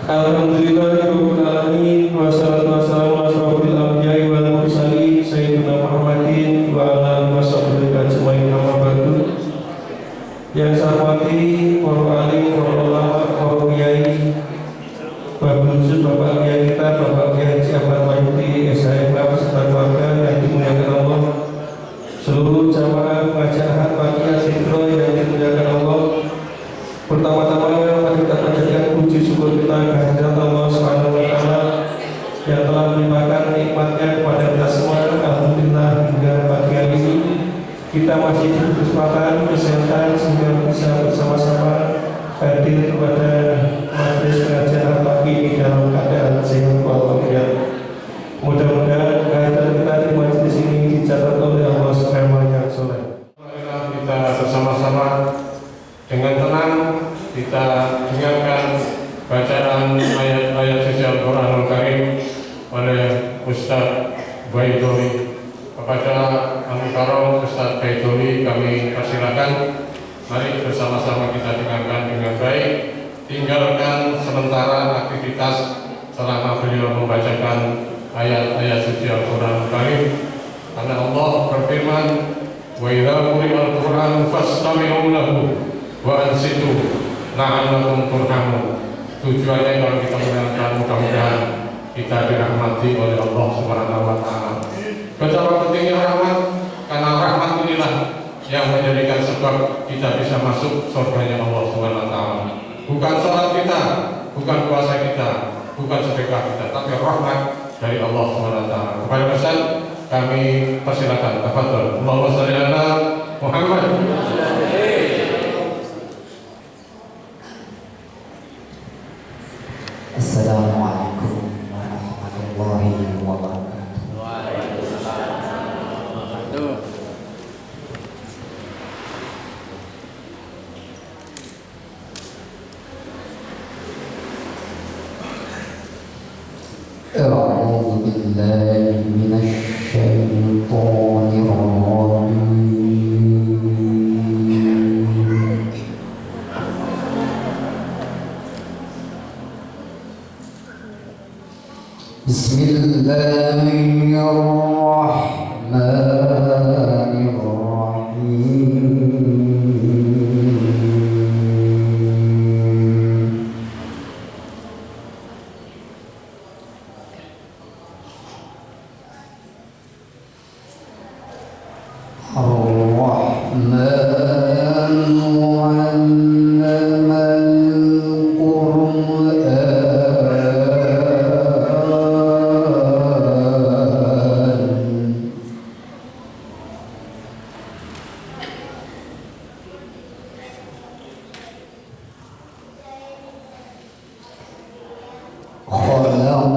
Alhamdulillahirabbil alamin wassalatu wassalamu ala asyrofil anbiya'i wal mursalin sayyidina Muhammadin wa ala alihi washabbihi ajmain amma ba'du. Yang saya hormati para alim, para ulama, para kiai, Bapak Yusuf, Bapak Kiai kita, Bapak Kiai Haji Ahmad Wahyudi, SHMH beserta keluarga yang dimuliakan Allah, seluruh jamaah pengajian pagi Asidro yang dimuliakan Allah. Pertama-tama mari kita panjatkan puji syukur kita kehadirat Allah Subhanahu wa taala yang telah melimpahkan nikmatnya kepada kita semua. Alhamdulillah hingga pagi hari ini kita masih diberi kesempatan kesehatan sehingga bisa bersama-sama hadir kepada majelis pengajian pagi ini dalam keadaan sehat walafiat. Mudah-mudahan kehadiran kita di majelis ini dicatat oleh Allah Subhanahu yang soleh. Marilah kita bersama-sama dengan tenang kita dengarkan bacaan ayat-ayat suci Al-Quranul Karim oleh Ustaz Baiduri. Kepada Al-Mukarram Ustaz Baiduri kami persilakan, mari bersama-sama kita dengarkan dengan baik, tinggalkan sementara aktivitas selama beliau membacakan ayat-ayat suci Al-Quranul Karim, karena Allah berfirman, wa idza quri'al Qur'anu fastami'u lahu wa ansitu la'allakum turhamun. Tujuannya kalau kita mendengarkan, mudah-mudahan kita dirahmati oleh Allah Subhanahu wa taala. Betapa pentingnya rahmat, karena rahmat inilah yang menjadikan sebab kita bisa masuk surganya Allah Subhanahu wa taala. Bukan salat kita, bukan puasa kita, bukan sedekah kita, tapi rahmat dari Allah Subhanahu wa taala. Kepada Ustaz kami persilakan, tafadhol. Allahumma shalli ala Muhammad. Assalamualaikum warahmatullahi wabarakatuh. Waalaikumsalam warahmatullahi wabarakatuh. A'udzu billahi minasy syaithanir rajim. Bismillahirrahmanirrahim. Ar-Rahman 'allamal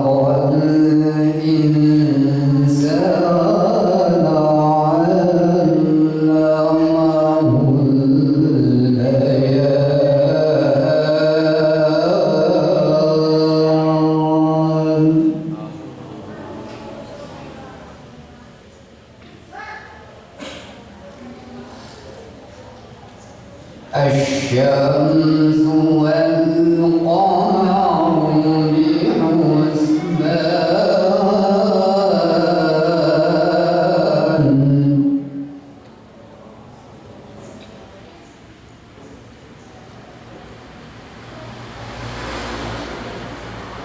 Qur'an, khalaqal insana 'allamahul bayan. Asy-syamsu wal qamaru bihusban.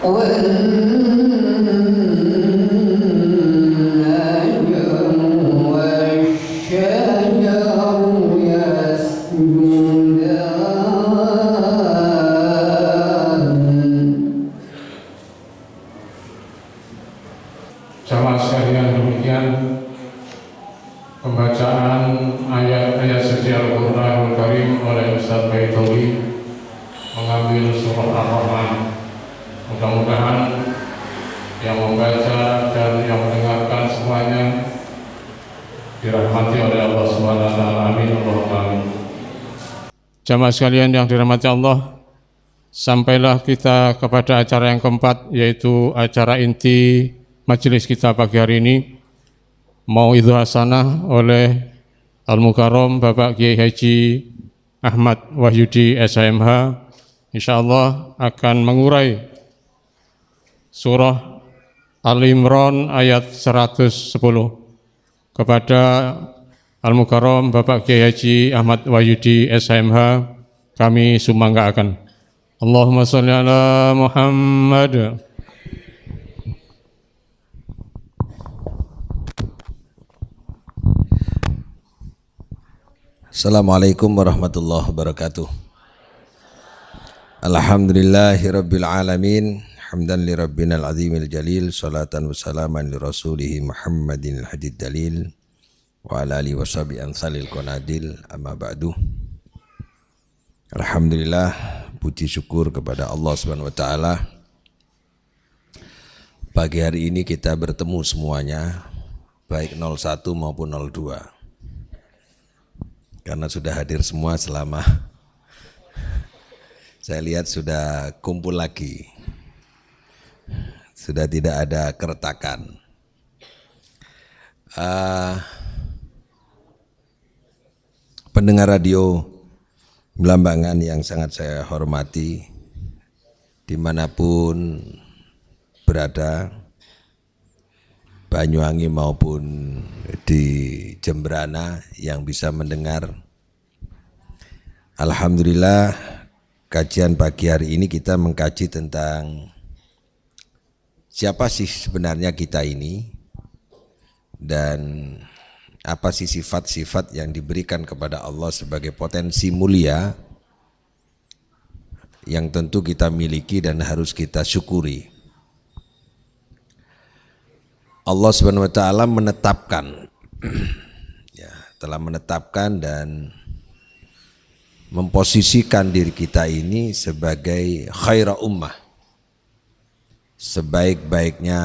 وَالنَّجْمُ وَالشَّجَرُ يَسْجُدَانِ. Jamaah sekalian, demikian pembacaan ayat-ayat suci Al-Quranul Karim oleh Ustaz Baiduri mengambil surah Ar-Rahman. Mudah-mudahan yang membaca dan yang mendengarkan semuanya dirahmati oleh Allah Subhanahu wa taala. Amin. Allahumma amin. Jamaah sekalian yang dirahmati Allah, sampailah kita kepada acara yang keempat, yaitu acara inti majelis kita pagi hari ini, Mau'idhah Hasanah oleh Al-Mukarram Bapak Kiai Haji Ahmad Wahyudi SHMH, insyaallah akan mengurai surah Al-Imran ayat 110 kepada Al-Mukarram Bapak Kiai Haji Ahmad Wahyudi SMH kami sumanggakan. Allahumma sholli ala Muhammad. Assalamualaikum warahmatullahi wabarakatuh. Alhamdulillahirabbil alamin, hamdan li rabbinal azimil jalil, salatan wa salaman li rasulih Muhammadin hadid dalil wa ala alihi washabi ansalil qanadil, amma ba'du. Alhamdulillah, puji syukur kepada Allah Subhanahu wa taala. Pagi hari ini kita bertemu semuanya, baik 01 maupun 02. Karena sudah hadir semua selama saya lihat sudah kumpul lagi, sudah tidak ada keretakan. Pendengar radio Belambangan yang sangat saya hormati, dimanapun berada, Banyuwangi maupun di Jembrana yang bisa mendengar. Alhamdulillah, kajian pagi hari ini kita mengkaji tentang siapa sih sebenarnya kita ini dan apa sih sifat-sifat yang diberikan kepada Allah sebagai potensi mulia yang tentu kita miliki dan harus kita syukuri. Allah Subhanahu wa taala menetapkan ya, telah menetapkan dan memposisikan diri kita ini sebagai khaira ummah, sebaik-baiknya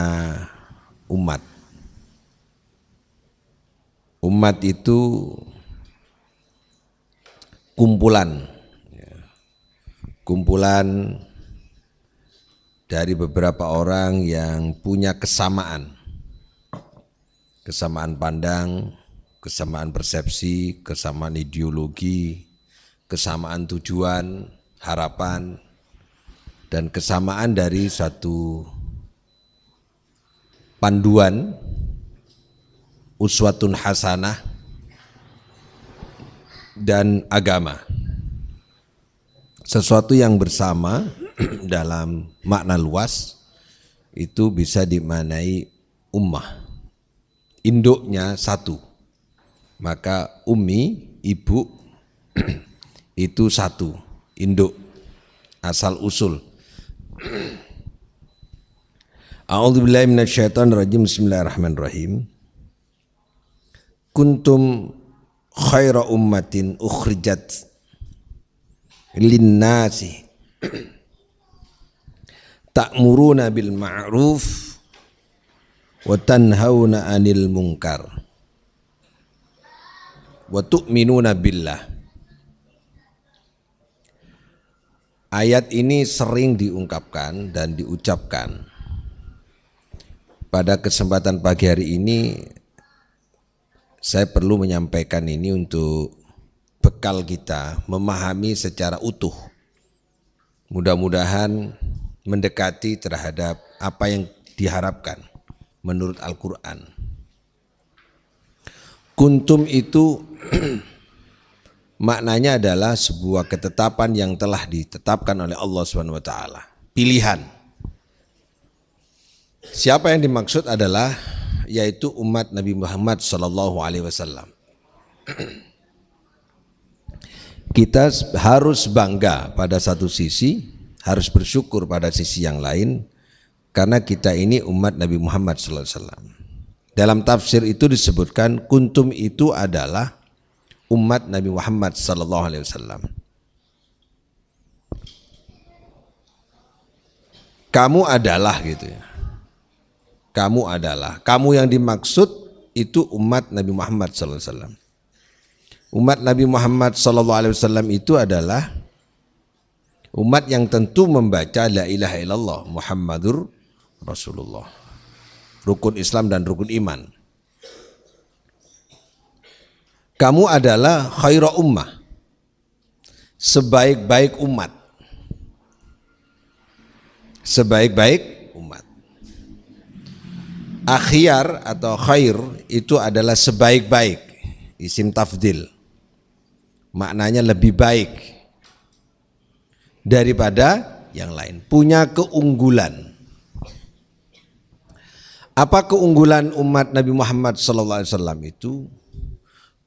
umat. Umat itu kumpulan dari beberapa orang yang punya kesamaan pandang, kesamaan persepsi, kesamaan ideologi, kesamaan tujuan, harapan, dan kesamaan dari satu panduan uswatun hasanah dan agama. Sesuatu yang bersama dalam makna luas itu bisa dimaknai ummah. Induknya satu, maka ummi, ibu itu satu, induk, asal usul. A'udzubillahi minasyaitonirrajim. Bismillahirrahmanirrahim. Kuntum khaira ummatin ukhrijat linnasi ta'muruna bil ma'ruf wa tanhauna 'anil munkar wa tu'minuna billah. Ayat ini sering diungkapkan dan diucapkan. Pada kesempatan pagi hari ini saya perlu menyampaikan ini untuk bekal kita memahami secara utuh. Mudah-mudahan mendekati terhadap apa yang diharapkan menurut Al-Quran. Kuntum itu maknanya adalah sebuah ketetapan yang telah ditetapkan oleh Allah SWT. Pilihan. Siapa yang dimaksud adalah yaitu umat Nabi Muhammad SAW. Kita harus bangga pada satu sisi, harus bersyukur pada sisi yang lain, karena kita ini umat Nabi Muhammad SAW. Dalam tafsir itu disebutkan kuntum itu adalah umat Nabi Muhammad SAW. Kamu adalah gitu ya. Kamu adalah, kamu yang dimaksud itu umat Nabi Muhammad SAW. Umat Nabi Muhammad SAW itu adalah umat yang tentu membaca la ilaha illallah Muhammadur Rasulullah, rukun Islam dan rukun iman. Kamu adalah khaira ummah, sebaik-baik umat, sebaik-baik umat. Akhyar atau khair itu adalah sebaik-baik, isim tafdil, maknanya lebih baik daripada yang lain, punya keunggulan. Apa keunggulan umat Nabi Muhammad SAW itu?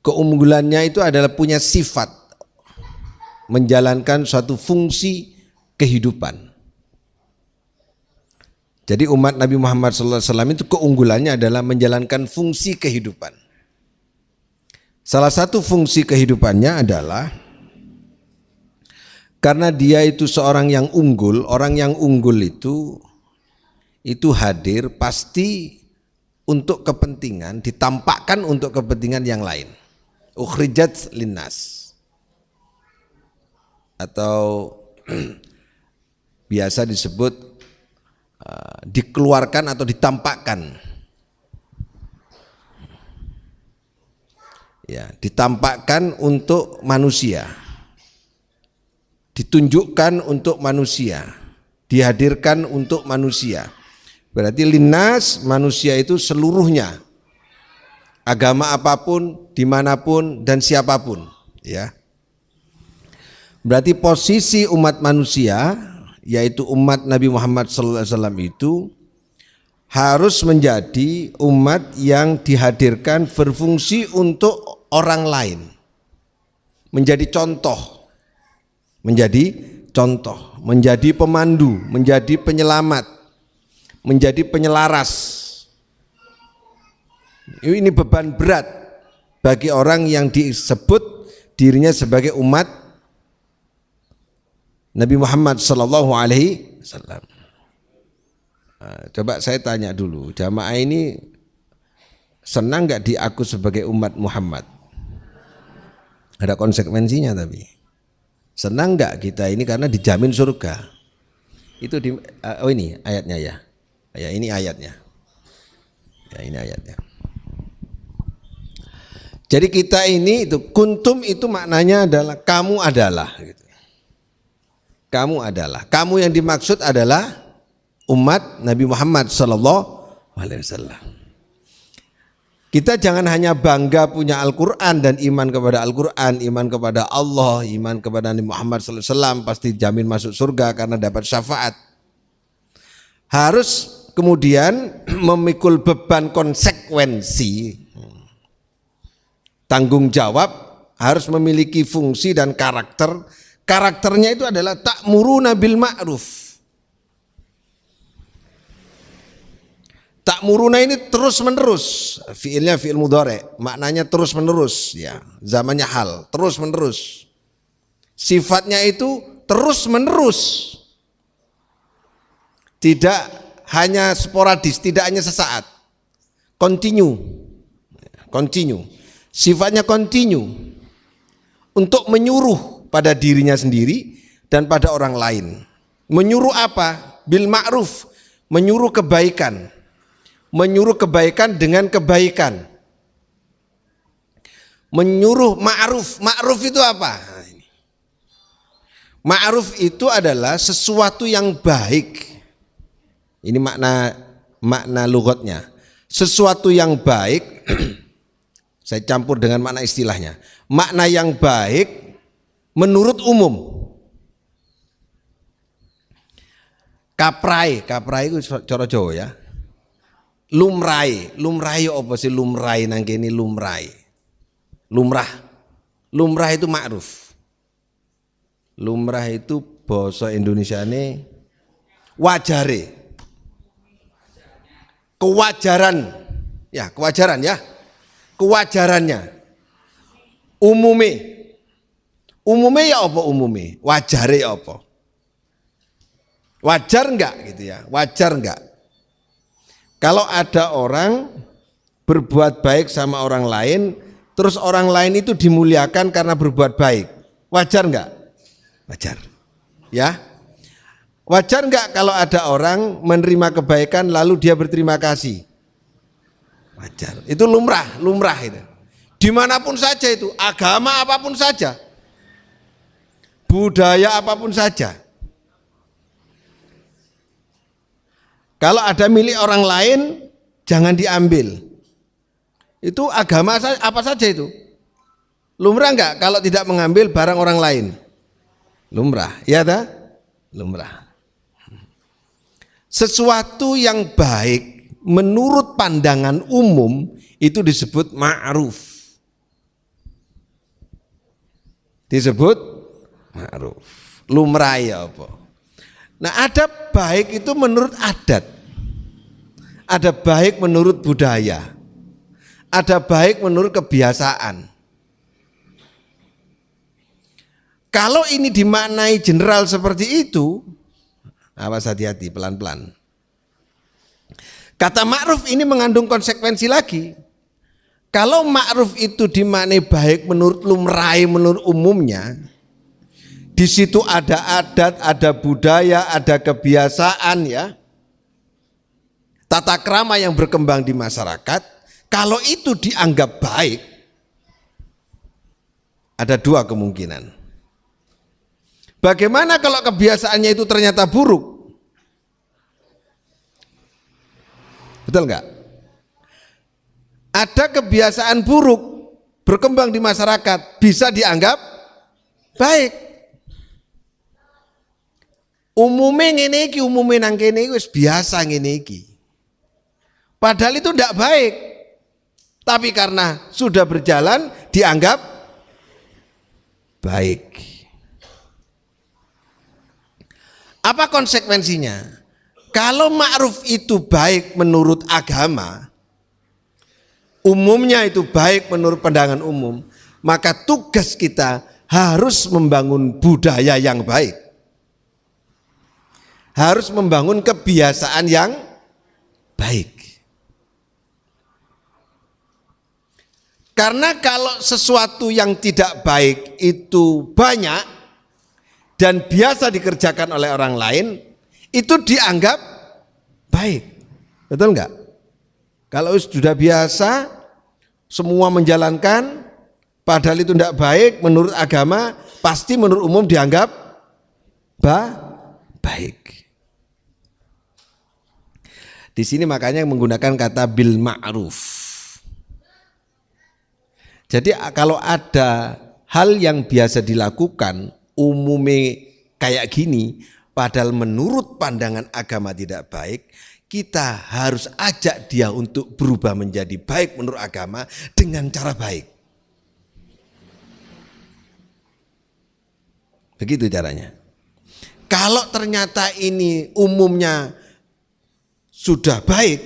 Keunggulannya itu adalah punya sifat menjalankan suatu fungsi kehidupan. Jadi umat Nabi Muhammad SAW itu keunggulannya adalah menjalankan fungsi kehidupan. Salah satu fungsi kehidupannya adalah karena dia itu seorang yang unggul. Orang yang unggul itu hadir pasti untuk kepentingan, ditampakkan untuk kepentingan yang lain. Ukhrijat linnas, atau biasa disebut dikeluarkan atau ditampakkan. Ya, ditampakkan untuk manusia, ditunjukkan untuk manusia, dihadirkan untuk manusia. Berarti linnas, manusia itu seluruhnya, agama apapun, dimanapun dan siapapun, ya. Berarti posisi umat manusia, yaitu umat Nabi Muhammad SAW itu harus menjadi umat yang dihadirkan berfungsi untuk orang lain, menjadi contoh, menjadi pemandu, menjadi penyelamat, menjadi penyelaras. Ini beban berat bagi orang yang disebut dirinya sebagai umat Nabi Muhammad SAW. Coba saya tanya dulu, jamaah ini senang nggak diaku sebagai umat Muhammad? Ada konsekuensinya, tapi senang nggak kita ini karena dijamin surga? Itu di ini ayatnya ya. Ya ini ayatnya. Ya ini ayatnya. Jadi kita ini itu kuntum itu maknanya adalah kamu adalah gitu. Kamu adalah. Kamu yang dimaksud adalah umat Nabi Muhammad SAW. Kita jangan hanya bangga punya Al-Quran dan iman kepada Al-Quran, iman kepada Allah, iman kepada Nabi Muhammad SAW, pasti jamin masuk surga karena dapat syafaat. Harus kemudian memikul beban konsekuensi, tanggung jawab, harus memiliki fungsi dan karakter. Karakternya itu adalah ta'muruna bil ma'ruf. Ta'muruna ini terus menerus, fiilnya fiil mudhari, maknanya terus menerus, ya, zamannya hal, terus menerus. Sifatnya itu terus menerus, tidak hanya sporadis, tidak hanya sesaat, continue. Sifatnya continue untuk menyuruh pada dirinya sendiri dan pada orang lain. Menyuruh apa? Bil ma'ruf, menyuruh kebaikan. Menyuruh kebaikan dengan kebaikan. Menyuruh ma'ruf. Ma'ruf itu apa? Ma'ruf itu adalah sesuatu yang baik. Ini makna lughatnya. Sesuatu yang baik, saya campur dengan makna istilahnya. Makna yang baik menurut umum. Kaprai itu cara Jawa ya. Lumrai apa sih lumrai nang kene lumrai. Lumrah itu ma'ruf. Lumrah itu basa Indonesiane wajare. Kewajaran ya. Kewajarannya. Umume ya apa umume? Wajare ya apa? Wajar enggak gitu ya? Wajar enggak? Kalau ada orang berbuat baik sama orang lain, terus orang lain itu dimuliakan karena berbuat baik, wajar enggak? Wajar. Ya. Wajar enggak kalau ada orang menerima kebaikan lalu dia berterima kasih? Wajar. Itu lumrah itu. Dimanapun saja itu, agama apapun saja, budaya apapun saja. Kalau ada milik orang lain, jangan diambil. Itu agama apa saja itu? Lumrah enggak kalau tidak mengambil barang orang lain? Lumrah, ya dah? Lumrah. Sesuatu yang baik menurut pandangan umum itu disebut ma'ruf. Disebut ma'ruf. Lumrah ya apa? Nah, ada baik itu menurut adat. Ada baik menurut budaya. Ada baik menurut kebiasaan. Kalau ini dimaknai general seperti itu, awas hati-hati, pelan-pelan. Kata ma'ruf ini mengandung konsekuensi lagi. Kalau ma'ruf itu dimaknai baik menurut lumrah, menurut umumnya, di situ ada adat, ada budaya, ada kebiasaan ya. Tata krama yang berkembang di masyarakat. Kalau itu dianggap baik, ada dua kemungkinan. Bagaimana kalau kebiasaannya itu ternyata buruk? Betul nggak? Ada kebiasaan buruk berkembang di masyarakat, bisa dianggap baik. Umumnya ngene iki, umumnya nang kene wis biasa ngene iki. Padahal itu tidak baik. Tapi karena sudah berjalan dianggap baik. Apa konsekuensinya? Kalau ma'ruf itu baik menurut agama, umumnya itu baik menurut pandangan umum, maka tugas kita harus membangun budaya yang baik. Harus membangun kebiasaan yang baik. Karena kalau sesuatu yang tidak baik itu banyak dan biasa dikerjakan oleh orang lain, itu dianggap baik. Betul enggak? Kalau sudah biasa semua menjalankan, padahal itu tidak baik menurut agama, pasti menurut umum dianggap baik. Di sini makanya menggunakan kata bil ma'ruf. Jadi kalau ada hal yang biasa dilakukan umumnya kayak gini, padahal menurut pandangan agama tidak baik, kita harus ajak dia untuk berubah menjadi baik menurut agama dengan cara baik. Begitu caranya. Kalau ternyata ini umumnya sudah baik,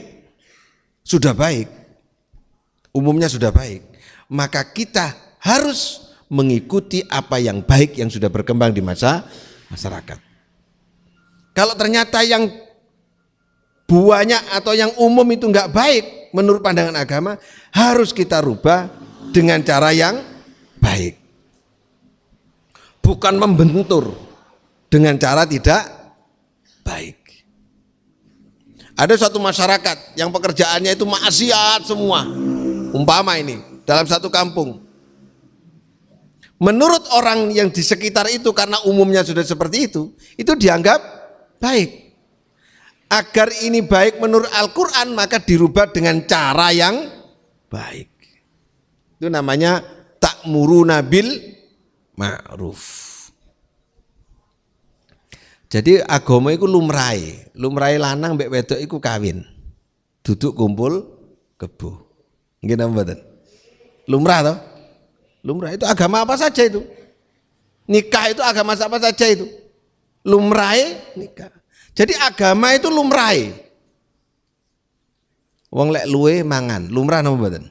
umumnya sudah baik, maka kita harus mengikuti apa yang baik yang sudah berkembang di masyarakat. Kalau ternyata yang banyak atau yang umum itu enggak baik menurut pandangan agama, harus kita rubah dengan cara yang baik. Bukan membentur dengan cara tidak baik. Ada suatu masyarakat yang pekerjaannya itu maksiat semua. Umpama ini dalam satu kampung. Menurut orang yang di sekitar itu karena umumnya sudah seperti itu dianggap baik. Agar ini baik menurut Al-Quran maka dirubah dengan cara yang baik. Itu namanya ta'muruna bil ma'ruf. Jadi agama itu lumrahe lanang mbek wedok iku kawin. Duduk kumpul kebo. Nggih napa mboten? Lumrah toh? Lumrah itu agama apa saja itu. Nikah itu agama apa saja itu. Lumrahe nikah. Jadi agama itu lumrahe. Wong lek luwe mangan, lumrah napa mboten?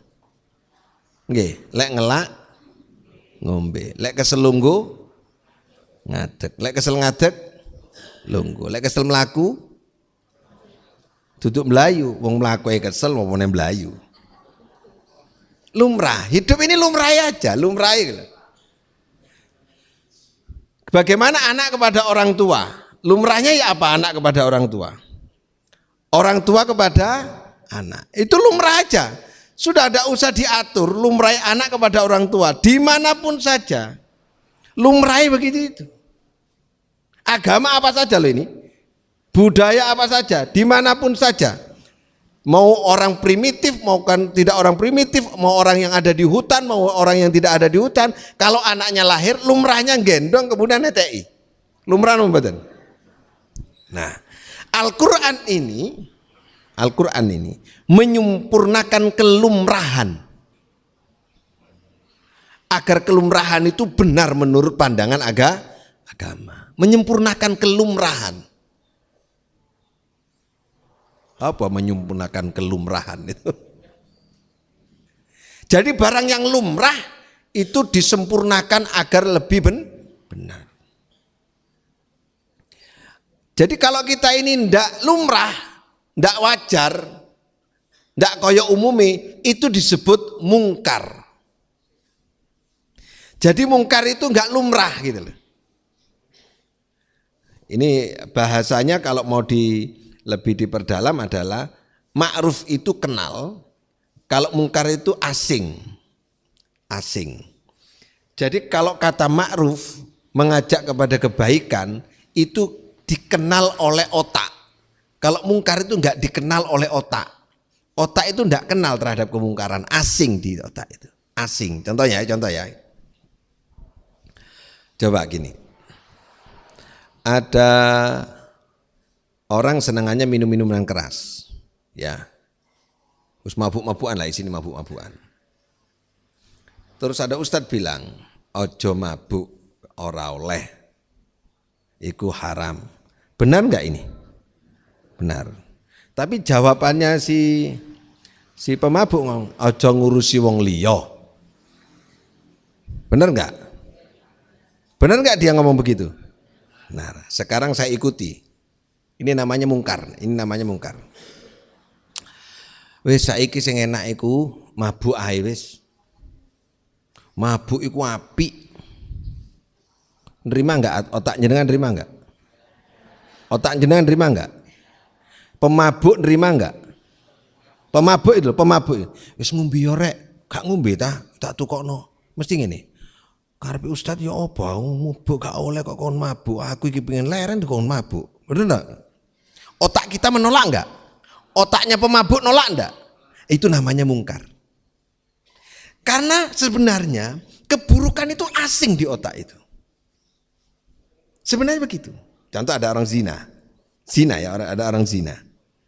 Nggih, lek ngelak ngombe, lek kesel lungguh ngadeg, lek kesel ngadeg lungguh, lek kesel mlaku duduk melayu, wong mlaku kesel wong melayu. Lumrah, hidup ini lumrah aja, lumrah gitu. Bagaimana anak kepada orang tua? Lumrahnya ya apa anak kepada orang tua? Orang tua kepada anak. Itu lumrah aja. Sudah ada usah diatur lumrah anak kepada orang tua dimanapun saja. Lumrah begitu itu. Agama apa saja loh ini. Budaya apa saja, dimanapun saja. Mau orang primitif, mau kan tidak orang primitif, mau orang yang ada di hutan, mau orang yang tidak ada di hutan, kalau anaknya lahir lumrahnya gendong kemudian netei. Lumrah mboten. Nah, Al-Qur'an ini menyempurnakan kelumrahan. Agar kelumrahan itu benar menurut pandangan agama. Menyempurnakan kelumrahan. Apa menyempurnakan kelumrahan itu? Jadi barang yang lumrah itu disempurnakan agar lebih benar. Jadi kalau kita ini ndak lumrah, ndak wajar, ndak koyo umumi, itu disebut mungkar. Jadi mungkar itu nggak lumrah gitu loh. Ini bahasanya kalau mau lebih diperdalam adalah ma'ruf itu kenal, kalau mungkar itu asing. Jadi kalau kata ma'ruf mengajak kepada kebaikan itu dikenal oleh otak. Kalau mungkar itu enggak dikenal oleh otak. Otak itu enggak kenal terhadap kemungkaran, asing di otak itu. Asing. Contoh ya. Coba gini. Ada orang senangannya minum-minuman keras, ya, terus mabuk-mabukan lah, sini mabuk-mabukan. Terus ada ustadz bilang, ojo mabuk, ora oleh, iku haram. Benar nggak ini? Benar. Tapi jawabannya si pemabuk ngomong, ojo ngurusi wong liya. Benar nggak? Benar nggak dia ngomong begitu? Nah, sekarang saya ikuti. Ini namanya mungkar. Wis saiki sing enak iku mabuk ae wis. Mabuk iku apik. Nerima enggak? Otak jenengan nerima enggak? Otak jenengan nerima enggak? Pemabuk nerima enggak? Pemabuk. Wis ngombe yo rek, gak ngombe tak tukokno. Mesti ngene. Karepe ustaz ya apa? Mabuk gak oleh kok kon mabuk. Aku iki pengen leren kon mabuk. Bener enggak? Otak kita menolak enggak? Otaknya pemabuk nolak enggak? Itu namanya mungkar. Karena sebenarnya keburukan itu asing di otak itu. Sebenarnya begitu. Contoh ada orang zina ya, ada orang zina,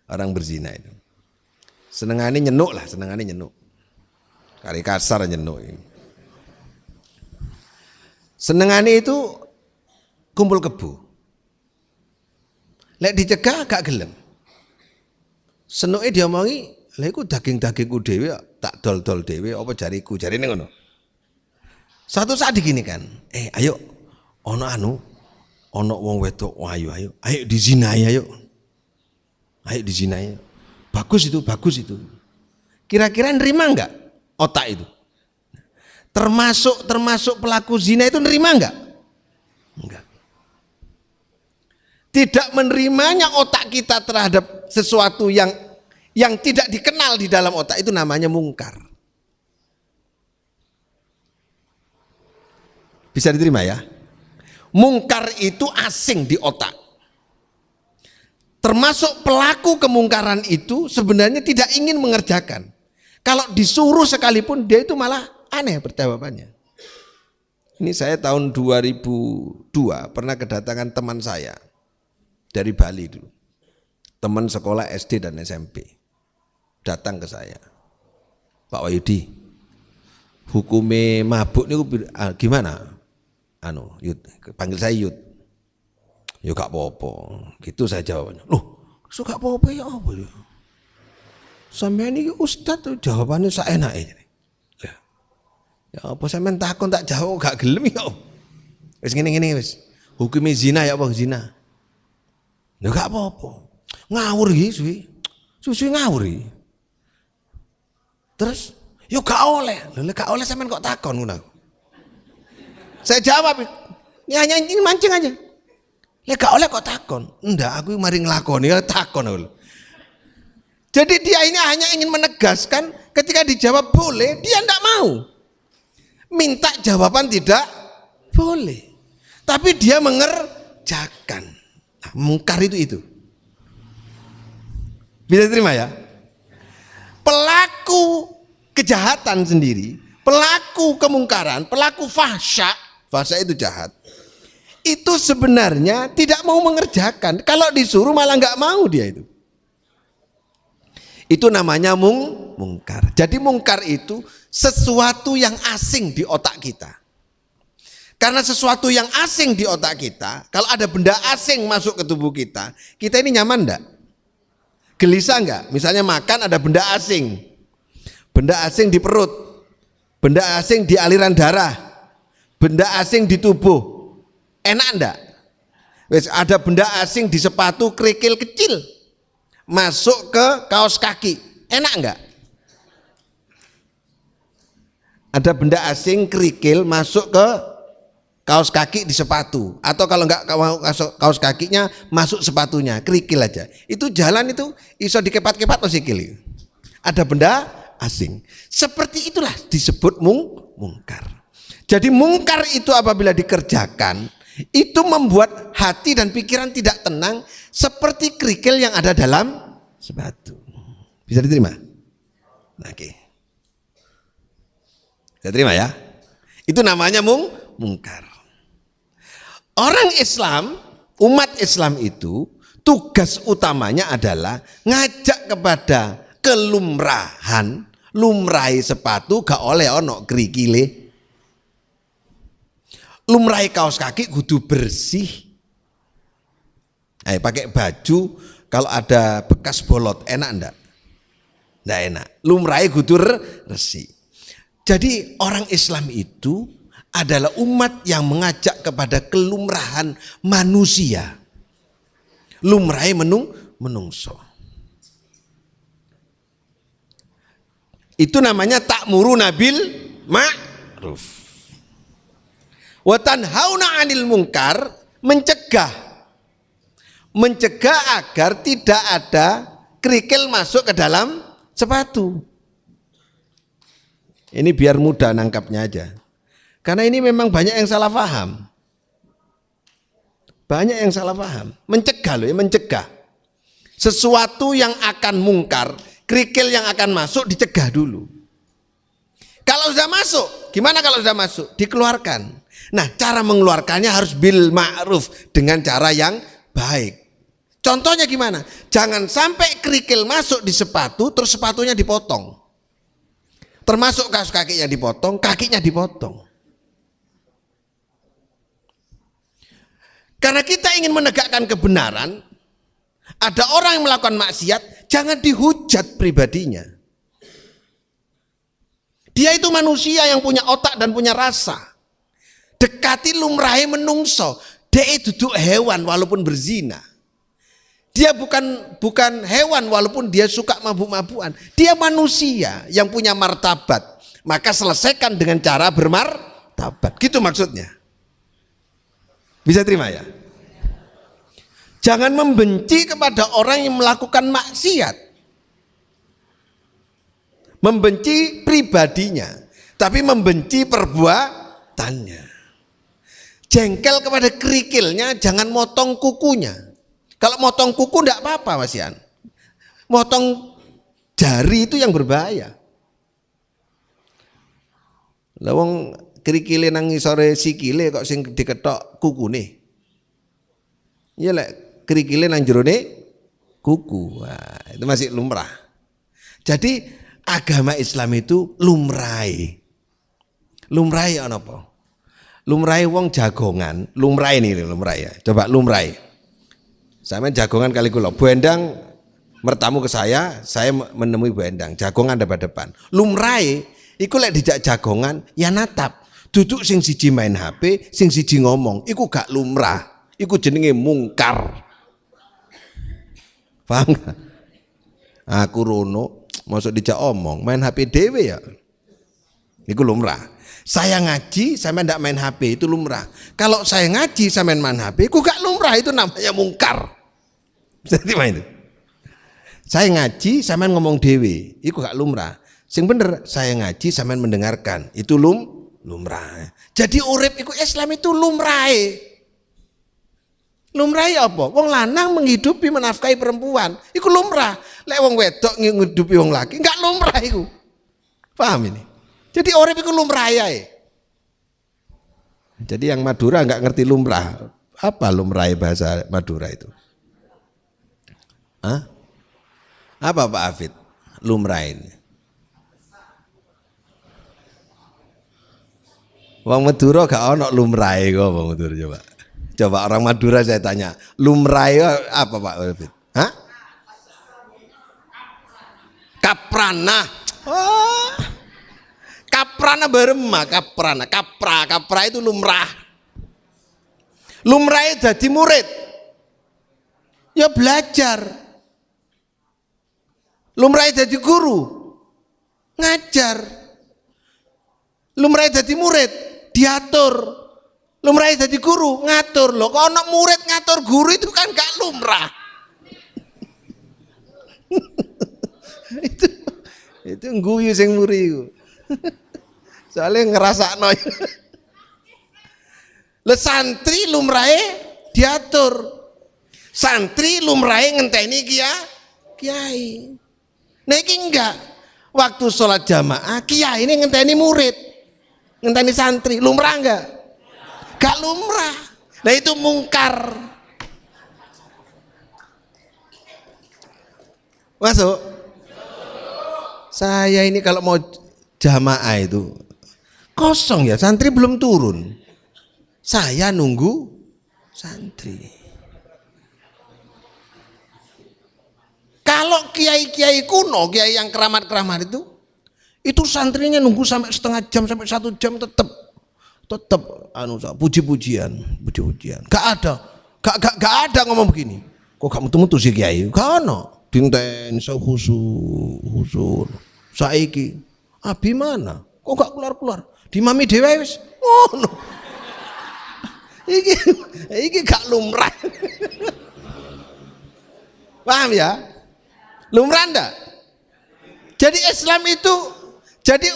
orang berzina itu. Senengane nyenuk. Kari kasar nyenuk. Senengane itu kumpul kebu. Lek dicegah gak gelem. Senuke diomongi, lha iku daging-dagingku dhewe tak dol-dol dhewe apa jariku, jarine ngono. Suatu saat diginikan, ayo ono wong wedok, ayo dizinai ayo. Ayo dizinai. Bagus itu. Kira-kira nerima enggak otak itu? Termasuk pelaku zina itu nerima enggak? Enggak. Tidak menerimanya otak kita terhadap sesuatu yang tidak dikenal di dalam otak itu namanya mungkar. Bisa diterima ya? Mungkar itu asing di otak. Termasuk pelaku kemungkaran itu sebenarnya tidak ingin mengerjakan. Kalau disuruh sekalipun dia itu malah aneh perjawabannya. Ini saya tahun 2002 pernah kedatangan teman saya dari Bali dulu. Teman sekolah SD dan SMP. Datang ke saya. Pak Wahyudi, hukumnya mabuk ini gimana? Yud, panggil saya Yud. Ya gak apa-apa. Gitu saya jawabnya. Loh, so gak apa-apa ya apa ya? Sampai ini ustad tuh jawabannya seenaknya. Ya apa sampean takon tak jawab gak gelem ya. Wis ngene wis. Hukumnya zina ya apa zina? Ya gak apa-apa. Ngawur iki suwi ngawur iki. Terus yo gak oleh. Lha gak oleh sampean kok takon ngono. Saya jawab, ya hanya ini mancing aja. Lha gak oleh kok takon. Ndak, aku mari nglakoni takon lho. Jadi dia ini hanya ingin menegaskan ketika dijawab boleh, dia ndak mau. Minta jawaban tidak boleh. Tapi dia mengerjakan. Nah, mungkar itu. Bisa terima ya? kejahatan sendiri, pelaku kemungkaran, pelaku fahsya itu jahat, itu sebenarnya tidak mau mengerjakan. Kalau disuruh malah nggak mau dia itu. Itu namanya mungkar. Jadi mungkar itu sesuatu yang asing di otak kita. Karena sesuatu yang asing di otak kita, kalau ada benda asing masuk ke tubuh kita ini nyaman enggak? Gelisah enggak? Misalnya makan ada benda asing di perut, benda asing di aliran darah, benda asing di tubuh, enak enggak? Ada benda asing di sepatu kerikil kecil masuk ke kaos kaki, enak enggak? Ada benda asing kerikil masuk ke kaos kaki di sepatu, atau kalau enggak kaos kakinya masuk sepatunya, kerikil aja. Itu jalan itu iso dikepat-kepat atau sikil. Ada benda asing. Seperti itulah disebut mungkar. Jadi mungkar itu apabila dikerjakan, itu membuat hati dan pikiran tidak tenang seperti kerikil yang ada dalam sepatu. Bisa diterima? Oke. Bisa terima ya? Itu namanya mungkar. Orang Islam, umat Islam itu tugas utamanya adalah ngajak kepada kelumrahan, lumrahi sepatu gak oleh ono kerikile. Lumrahi kaos kaki kudu bersih. Pakai baju kalau ada bekas bolot enak enggak? Enggak enak. Lumrahi kudu resik. Jadi orang Islam itu adalah umat yang mengajak kepada kelumrahan manusia. Lumrahe menungso. Itu namanya ta'muruna bil ma'ruf. Wa tanhauna 'anil munkar, mencegah agar tidak ada kerikil masuk ke dalam sepatu. Ini biar mudah nangkapnya aja. Karena ini memang banyak yang salah paham. Banyak yang salah paham. Mencegah loh ya, mencegah. Sesuatu yang akan mungkar, kerikil yang akan masuk dicegah dulu. Kalau sudah masuk, gimana kalau sudah masuk? Dikeluarkan. Nah, cara mengeluarkannya harus bil ma'ruf, dengan cara yang baik. Contohnya gimana? Jangan sampai kerikil masuk di sepatu, terus sepatunya dipotong. Termasuk kaos kakinya dipotong, kakinya dipotong. Karena kita ingin menegakkan kebenaran, ada orang yang melakukan maksiat, jangan dihujat pribadinya. Dia itu manusia yang punya otak dan punya rasa. Dekati lumrahe menungso, dia duduk hewan walaupun berzina. Dia bukan hewan walaupun dia suka mabuk-mabukan. Dia manusia yang punya martabat. Maka selesaikan dengan cara bermartabat. Gitu maksudnya. Bisa terima ya? Jangan membenci kepada orang yang melakukan maksiat. Membenci pribadinya, tapi membenci perbuatannya. Jengkel kepada kerikilnya, jangan motong kukunya. Kalau motong kuku enggak apa-apa Mas Yan. Motong jari itu yang berbahaya. Lawang kerikile nang ngisore sikile kok sing diketok kukune. Ya lek kerikile nang jerone kuku. Wah, itu masih lumrah. Jadi agama Islam itu lumrahe. Lumrahe ana apa? Lumrahe wong jagongan, lumrahe ini lumrahe ya. Coba lumrahe. Sampeyan jagongan kali kula, Bu Endang mertamu ke saya menemui Bu Endang, jagongan depan-depan. Lumrahe iku lek dijak jagongan ya natap. Duduk sing siji main HP, sing siji ngomong, iku gak lumrah. Iku jenenge mungkar. Paham gak? Aku rono, masuk dijak omong, main HP dhewe ya. Iku lumrah. Saya ngaji, saya ndak main HP, itu lumrah. Kalau saya ngaji, saya main HP, iku gak lumrah, itu namanya mungkar. Jadi main itu. Saya ngaji, saya main ngomong dhewe, iku gak lumrah. Sing bener, saya ngaji, saya main mendengarkan, itu lumrah. Jadi urip iku Islam itu lumrahe. Lumrahe apa? Wong lanang menghidupi menafkahi perempuan, iku lumrah. Lek wong wedok ngidupi wong laki, enggak lumrah iku. Paham ini? Jadi orang itu lumrah ya. Jadi yang Madura nggak ngerti lumrah. Apa lumrah bahasa Madura itu? Hah? Apa Pak Afid? Lumrah ini. Wong Madura gak ono lumrah kok Wong Madura coba. Coba orang Madura saya tanya, lumrah apa Pak Afid? Hah? Kaprana. Oh. Kaprana berema, kaprana, kapra itu lumrah. Lumrah jadi murid. Ya belajar. Lumrah jadi guru. Ngajar. Lumrah jadi murid, diatur. Lumrah jadi guru, ngatur. Loh, kok anak murid ngatur guru itu kan gak lumrah. itu ngguyu sing muri iku. Soalnya ngerasakno. Le santri lumrahe diatur. Santri lumrahe ngenteni kiai. Nah iki enggak. Waktu sholat jamaah kiai ini ngenteni murid. Ngenteni santri, lumrah enggak? Gak lumrah. Nah itu mungkar. Masuk? Saya ini kalau mau jamaah itu kosong ya, santri belum turun. Saya nunggu santri. Kalau kiai-kiai kuno, kiai yang keramat-keramat itu santrinya nunggu sampai setengah jam sampai 1 jam tetap puji-pujian. Gak ada ngomong begini. Kok gak mutu-mutu sih kiai? Gak ono. Dinten khusus. Saiki abi mana? Kok gak keluar-keluar? Dimami dhewe wis. Ngono. Iki gak lumrah. Paham ya? Lumrah enggak? Jadi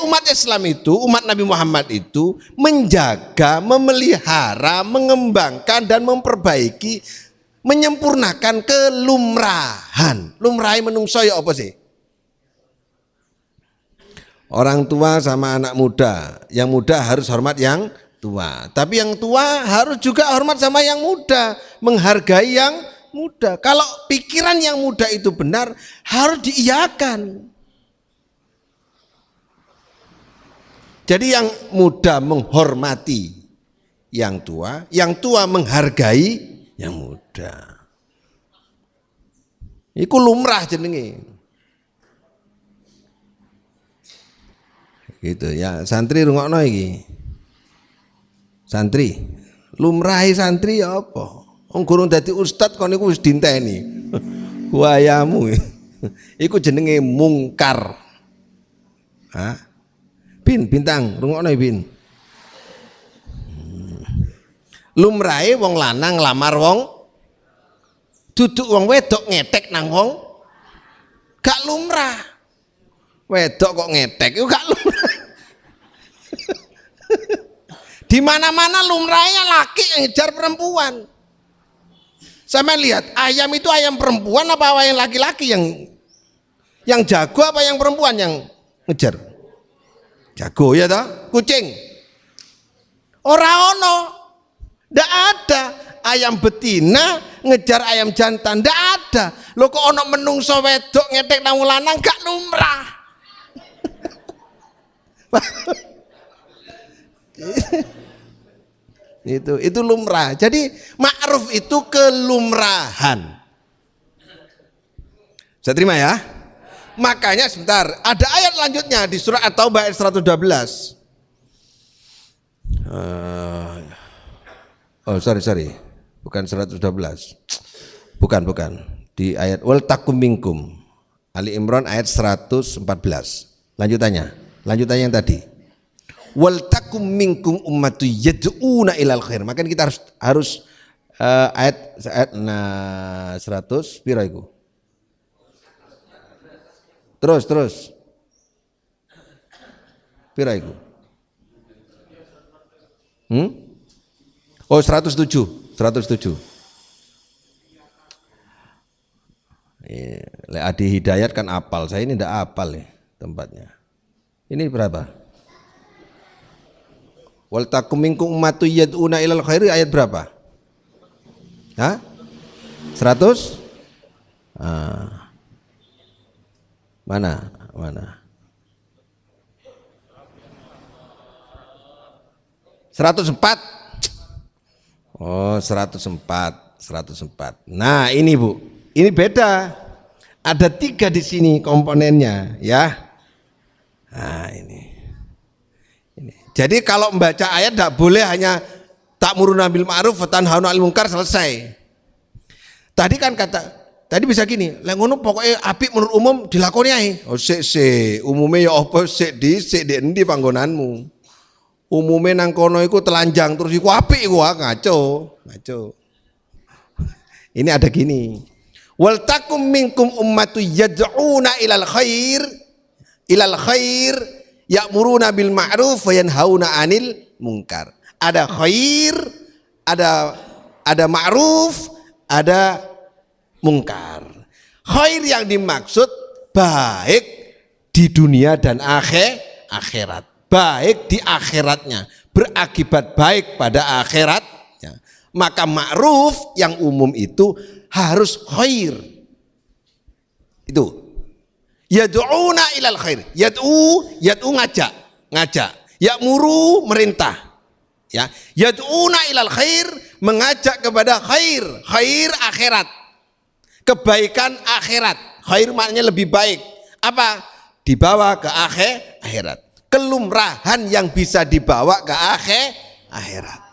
umat Islam itu, umat Nabi Muhammad itu menjaga, memelihara, mengembangkan dan memperbaiki, menyempurnakan kelumrahan. Lumrahe menungso ya apa sih? Orang tua sama anak muda, yang muda harus hormat yang tua. Tapi yang tua harus juga hormat sama yang muda, menghargai yang muda. Kalau pikiran yang muda itu benar, harus diiyakan. Jadi yang muda menghormati yang tua menghargai yang muda. Iku lumrah jenenge. Gitu ya, santri rungokno iki. Santri, lumrahi santri ya apa? Wong gurung dadi ustad kon niku wis dinteni. Wayamu. Iku jenenge mungkar. Hah? Bintang, rungokno Bin. Lumrahe wong lanang nglamar wong duduk wong wedok ngetek nang wong gak lumrah. Wedok kok ngetek itu gak lumrah. Di mana-mana lumrahnya laki yang ngejar perempuan. Sama lihat, ayam itu ayam perempuan apa ayam laki-laki yang jago apa yang perempuan yang ngejar? Jago ya toh? Kucing. Ora ono. Ndak ada ayam betina ngejar ayam jantan, ndak ada. Lho kok ono menungso wedok ngetek nang lanang gak lumrah. Itu lumrah. Jadi ma'ruf itu kelumrahan. Saya terima ya. Makanya sebentar, ada ayat lanjutnya di surah At-Taubah ayat 112. Sorry. Bukan 112. Bukan. Di ayat wal takum minkum. Ali Imran ayat 114. Lanjutannya yang tadi. Wal takum minkum ummatu yad'una ilal khair. Makanya kita harus ayat 100 pira iku? Terus. Pira iku? Oh 107. Lek Adi Hidayat kan apal, saya ini ndak apal ya tempatnya. Ini berapa? Wal takum minkum ummatun yad'una ilal khairi ayat berapa? Hah? 100? Mana? 104. Oh, 104. Nah, ini Bu. Ini beda. Ada 3 di sini komponennya, ya. Nah, ini. Jadi kalau membaca ayat tidak boleh hanya ta'muruna bil ma'ruf wa tanhauna 'anil munkar selesai. Tadi kan tadi bisa gini, lek ngono pokoknya apik menurut umum dilakoni ae. Oh sik umume ya apa sik dhisik ndek endi panggonanmu. Umume nang kono iku telanjang terus iku apik iku ngaco. Ini ada gini. Wal takum minkum ummatu yad'una ilal khair ya'muruna bil ma'ruf wa yanhauna 'anil munkar. Ada khair, ada ma'ruf, ada munkar. Khair yang dimaksud baik di dunia dan akhirat. Baik di akhiratnya, berakibat baik pada akhiratnya. Maka ma'ruf yang umum itu harus khair. Itu. Yad'una ilal khair. Yad'u ngajak. Ya'muru merintah. Ya, yad'una ilal khair mengajak kepada khair akhirat. Kebaikan akhirat. Khair maknanya lebih baik. Apa? Dibawa ke akhirat. Kelumrahan yang bisa dibawa ke akhirat.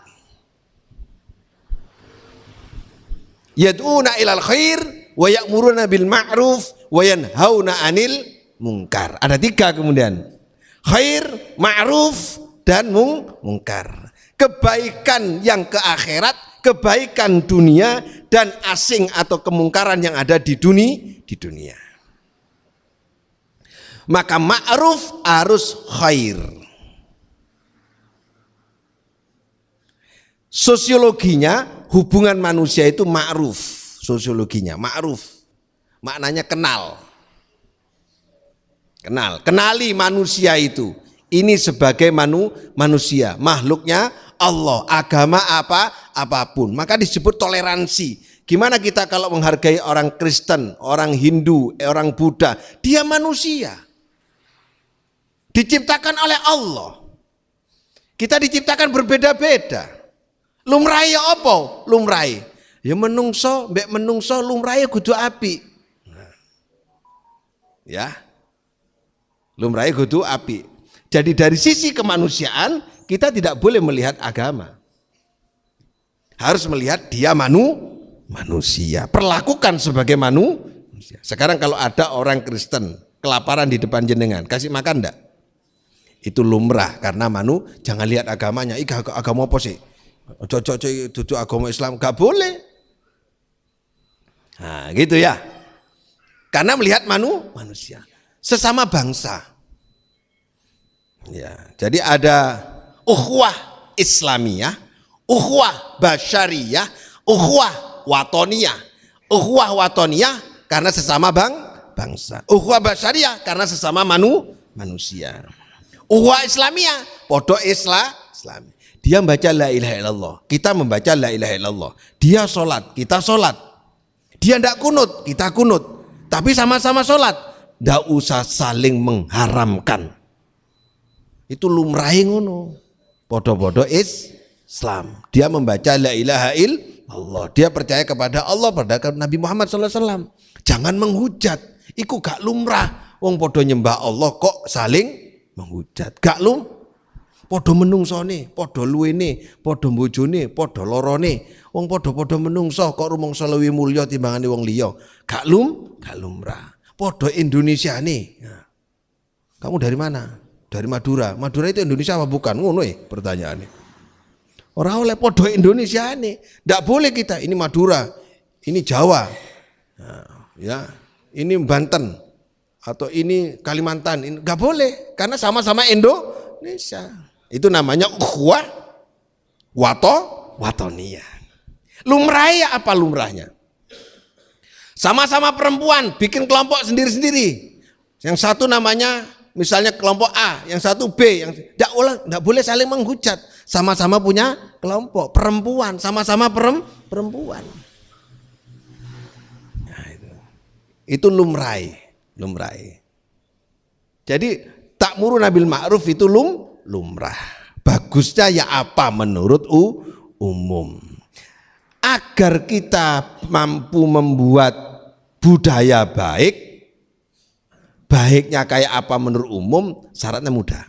Yad'una ilal khair wa ya'muruna bil ma'ruf wa yanhauna 'anil munkar. Ada 3 kemudian. Khair, ma'ruf dan munkar. Kebaikan yang ke akhirat, kebaikan dunia dan asing atau kemungkaran yang ada di dunia. Maka ma'ruf harus khair. Sosiologinya hubungan manusia itu ma'ruf. Sosiologinya ma'ruf. Maknanya kenal. Kenali manusia itu. Ini sebagai manusia, makhluknya Allah, agama apapun. Maka disebut toleransi. Gimana kita kalau menghargai orang Kristen, orang Hindu, orang Buddha? Dia manusia. Diciptakan oleh Allah. Kita diciptakan berbeda-beda. Lumrahe apa? Lumrahe ya menungso, mbek menungso lumrahe kudu apik. Ya. Lumrahe kudu apik. Jadi dari sisi kemanusiaan kita tidak boleh melihat agama. Harus melihat dia manusia. Perlakukan sebagai manusia. Sekarang kalau ada orang Kristen kelaparan di depan jenengan, kasih makan enggak? Itu lumrah karena jangan lihat agamanya. Agama apa sih? Cocok duduk agama Islam gak boleh. Nah, gitu ya. Karena melihat manusia, sesama bangsa. Ya, jadi ada ukhuwah Islamiyah, ukhuwah basyariyah, ukhuwah watoniyah. Ukhuwah watoniyah karena sesama bangsa. Ukhuwah basyariyah karena sesama manusia. Ukhuwah Islamiyah, podo Islam. Dia membaca la ilaha illallah, kita membaca la ilaha illallah. Dia sholat, kita sholat. Dia tidak kunut, kita kunut. Tapi sama-sama sholat. Tidak usah saling mengharamkan. Itu lumrahe ngono. Podo-podo Islam. Dia membaca la ilaha illallah. Dia percaya kepada Allah, pada Nabi Muhammad SAW. Jangan menghujat. Iku gak lumrah. Wong podo nyembah Allah kok saling menghujat. Gak podo menungsone, podo luwene, podo bojone, podo lorone. Wong podo-podo menungso kok rumangsa luwih mulya timbangane wong liya. Gak lumrah. Podo Indonesiane. Nah, kamu dari mana? Dari Madura. Madura itu Indonesia apa bukan? Ngono pertanyaannya. Ora oleh podo Indonesiane. Ndak boleh kita ini Madura, ini Jawa. Nah, ya, ini Banten atau ini Kalimantan. Ini enggak boleh karena sama-sama Indonesia. Itu namanya ukhuwah watoniyah. Lumrahnya apa lumrahnya? Sama-sama perempuan bikin kelompok sendiri-sendiri. Yang satu namanya Misalnya kelompok A, yang satu B, yang tidak boleh saling menghujat. Sama-sama punya kelompok, perempuan, sama-sama perempuan. Nah, itu lumrai. Jadi ta'muruna bil ma'ruf itu lumrah. Bagusnya ya apa menurut umum. Agar kita mampu membuat budaya baik, baiknya kayak apa menurut umum, syaratnya mudah.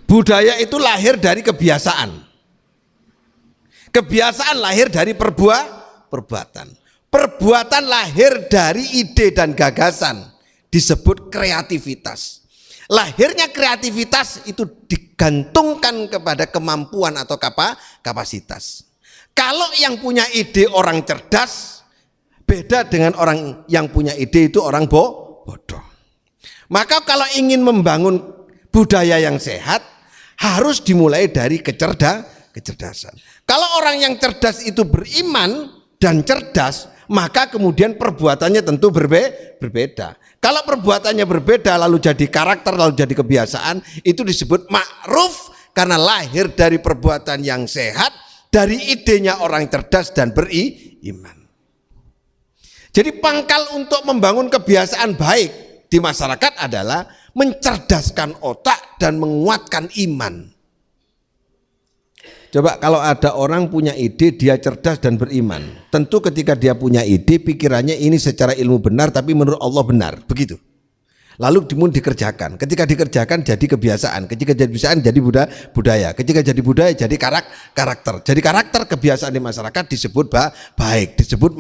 Budaya itu lahir dari kebiasaan. Kebiasaan lahir dari perbuatan. Perbuatan lahir dari ide dan gagasan, disebut kreativitas. Lahirnya kreativitas itu digantungkan kepada kemampuan atau kapasitas. Kalau yang punya ide orang cerdas, beda dengan orang yang punya ide itu orang bodoh. Maka kalau ingin membangun budaya yang sehat, harus dimulai dari kecerdasan. Kalau orang yang cerdas itu beriman dan cerdas, maka kemudian perbuatannya tentu berbeda. Kalau perbuatannya berbeda lalu jadi karakter, lalu jadi kebiasaan, itu disebut ma'ruf karena lahir dari perbuatan yang sehat, dari idenya orang cerdas dan beriman. Jadi pangkal untuk membangun kebiasaan baik di masyarakat adalah mencerdaskan otak dan menguatkan iman. Coba kalau ada orang punya ide, dia cerdas dan beriman. Tentu ketika dia punya ide, pikirannya ini secara ilmu benar tapi menurut Allah benar, begitu. Lalu kemudian dikerjakan. Ketika dikerjakan jadi kebiasaan. Ketika jadi kebiasaan jadi budaya. Ketika jadi budaya jadi karakter. Jadi karakter kebiasaan di masyarakat disebut baik, disebut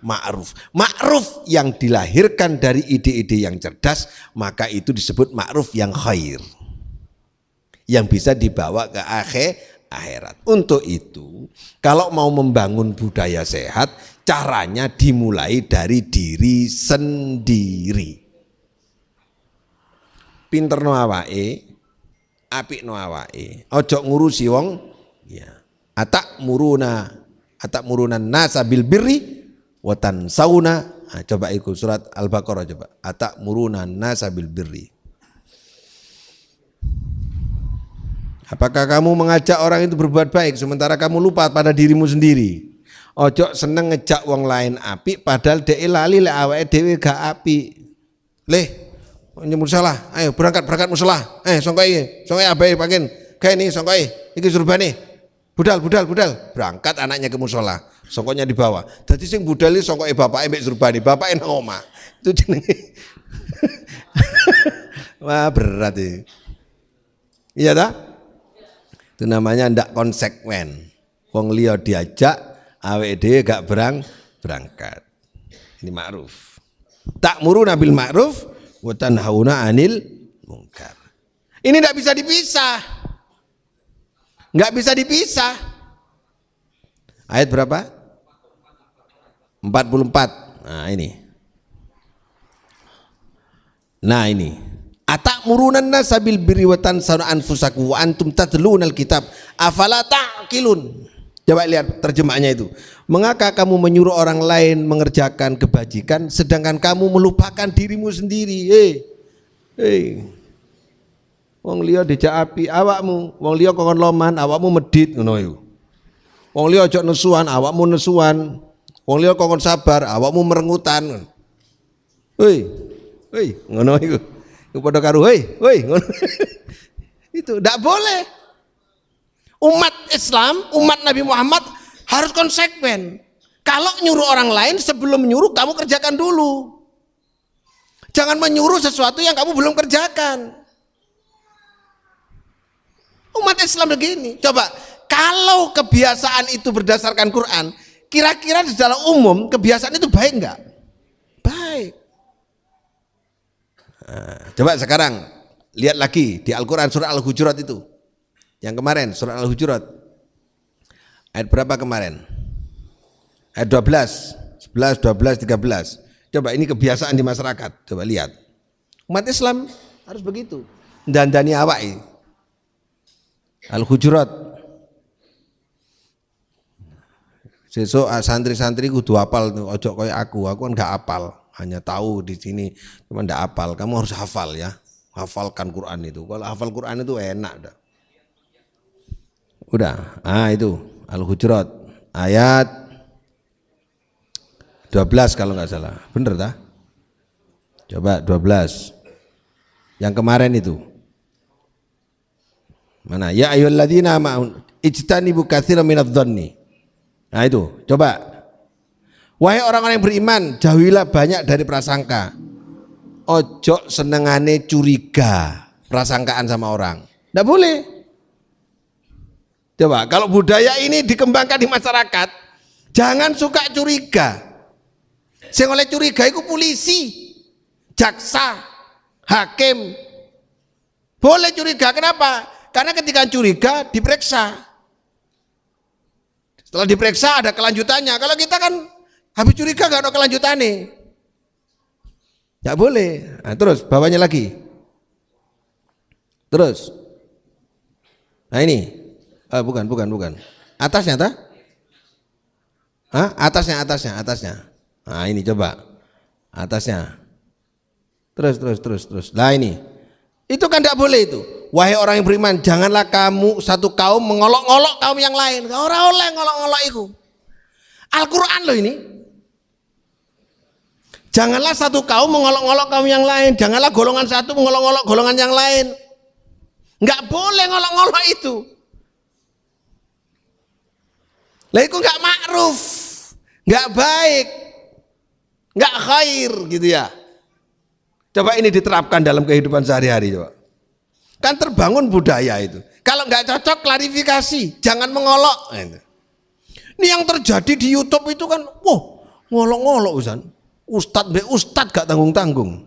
ma'ruf. Ma'ruf yang dilahirkan dari ide-ide yang cerdas, maka itu disebut ma'ruf yang khair. Yang bisa dibawa ke akhirat. Untuk itu, kalau mau membangun budaya sehat, caranya dimulai dari diri sendiri. Pinter no awake, apik no awake. Ojo ngurusi wong, ya. Atak muruna nasa bil birri wa tansawna. Coba ikut surat Al-Baqarah coba. Atak muruna nasa bil birri. Apakah kamu mengajak orang itu berbuat baik sementara kamu lupa pada dirimu sendiri? Ojo seneng ngejak wong lain apik padahal dhek lali lek awake dhewe gak apik. Nyebut salah, ayo berangkat musala. Songkoi abai pakin. Kayak ini songkoi, iki surbane. Budal. Berangkat anaknya ke musola. Songkonya di bawah. Jadi sing budal iki songkoi bapake mbek surbane, bapake nang omah. Itu jenenge. Wah, berat iki. Iya ta? Itu namanya ndak konsekuen. Wong liya diajak, awake dhewe gak berangkat. Ini ma'ruf. Ta'muruna bil ma'ruf wa tanhauna 'anil munkar. Ini enggak bisa dipisah. Enggak bisa dipisah. Ayat berapa? 44. Nah ini. Atakmurunan nasa bil birri wa tansawna anfusakum wa antum tatlunal kitab afala ta'qilun. Coba lihat terjemahnya itu. Mengapa kamu menyuruh orang lain mengerjakan kebajikan sedangkan kamu melupakan dirimu sendiri? Wong liya dijak api awakmu, wong liya kongkon loman awakmu medit ngono iku. Wong liya aja nesuan awakmu nesuan. Wong liya kongkon sabar awakmu merengutan. Ngono iku. Iku padha karo ngono. Itu ndak boleh. Umat Islam, umat Nabi Muhammad harus konsekuen. Kalau nyuruh orang lain, sebelum menyuruh kamu kerjakan dulu. Jangan menyuruh sesuatu yang kamu belum kerjakan. Umat Islam begini. Coba, kalau kebiasaan itu berdasarkan Quran, kira-kira secara umum kebiasaan itu baik enggak? Baik. Coba sekarang lihat lagi di Al-Quran surah Al-Hujurat itu. Yang kemarin surah Al-Hujurat ayat berapa kemarin? Ayat 12, 11, 12, 13. Coba ini kebiasaan di masyarakat. Coba lihat. Umat Islam harus begitu. Dandani awake. Al-Hujurat. Sesuk santri-santri kudu hafal, ojo koyo aku kan gak hafal. hanya tahu di sini, cuma ndak hafal. Kamu harus hafal ya, hafalkan Quran itu. Kalau hafal Quran itu enak dah. Udah, itu Al-Hujurat ayat 12 kalau nggak salah, bener tak? Coba 12. Yang kemarin itu. Mana? Ya ayyuhalladzina amanu ijtanibu katsiran minadh-dhanni. Nah itu, coba. Wahai orang-orang yang beriman, jauhilah banyak dari prasangka. Ojo senengane curiga, prasangkaan sama orang. Nggak boleh. Coba, kalau budaya ini dikembangkan di masyarakat, jangan suka curiga. Sing oleh curiga itu polisi, jaksa, hakim. Boleh curiga, kenapa? Karena ketika curiga diperiksa. Setelah diperiksa ada kelanjutannya. Kalau kita kan habis curiga gak ada kelanjutannya. Gak boleh. Nah, terus bawahnya lagi. Terus. Nah ini. Bukan. Atasnya tak? Atasnya. Nah ini coba. Atasnya. Terus. Nah ini. Itu kan tidak boleh itu. Wahai orang yang beriman, janganlah kamu satu kaum mengolok-olok kaum yang lain. Orang oleh ngolok-olok itu. Al-Quran loh ini. Janganlah satu kaum mengolok-olok kaum yang lain. Janganlah golongan satu mengolok-olok golongan yang lain. Enggak boleh ngolok-ngolok itu. Lah itu enggak ma'ruf, enggak baik, enggak khair gitu ya. Coba ini diterapkan dalam kehidupan sehari-hari coba. Kan terbangun budaya itu. Kalau nggak cocok klarifikasi, jangan mengolok. Ini yang terjadi di YouTube itu kan, ngolok-ngolok Ustadz gak tanggung-tanggung.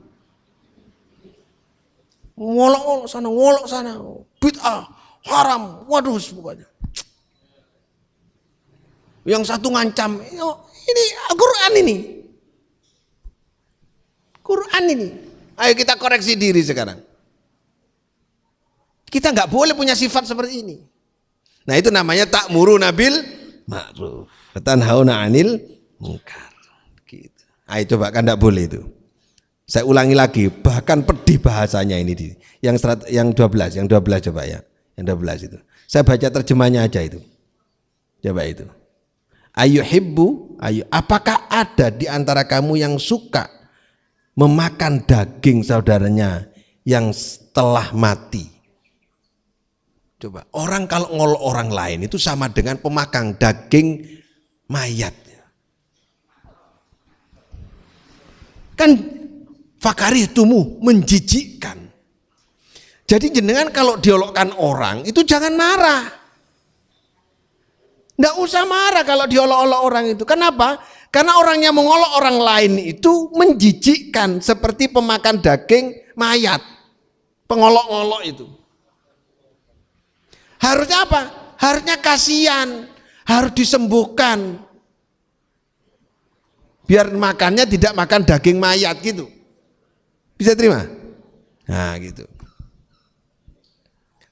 Ngolok sana, bid'ah, haram, waduh pokoknya. Yang satu ngancam, ini Al-Quran ini. Quran ini. Ayo kita koreksi diri sekarang. Kita nggak boleh punya sifat seperti ini. Nah itu namanya ta'muruna bil ma'ruf wa tanhauna 'anil munkar. Gitu. Ayo coba kan nggak boleh itu. Saya ulangi lagi, bahkan pedih bahasanya ini yang 12 coba ya. Yang 12 itu. Saya baca terjemahnya aja itu. Coba itu. Apakah ada di antara kamu yang suka memakan daging saudaranya yang telah mati? Coba, orang kalau ngolok orang lain itu sama dengan pemakan daging mayat. Kan fakarihtumu, menjijikkan. Jadi jenengan kalau diolokkan orang itu jangan marah. Nggak usah marah kalau diolok-olok orang itu. Kenapa? Karena orang yang mengolok orang lain itu menjijikkan seperti pemakan daging mayat. Pengolok-olok itu. Harusnya apa? Harusnya kasihan, harus disembuhkan. Biar makannya tidak makan daging mayat gitu. Bisa terima? Nah gitu.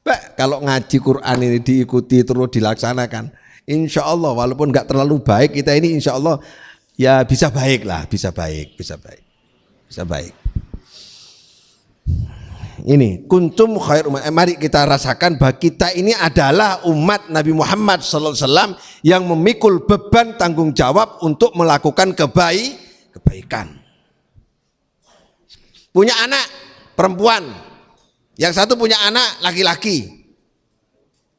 Pak, kalau ngaji Quran ini diikuti terus dilaksanakan, insya Allah walaupun nggak terlalu baik kita ini, insya Allah ya bisa baik lah, bisa baik. Ini kuntum khair umat. Mari kita rasakan bahwa kita ini adalah umat Nabi Muhammad SAW yang memikul beban tanggung jawab untuk melakukan kebaikan. Punya anak perempuan, yang satu punya anak laki-laki.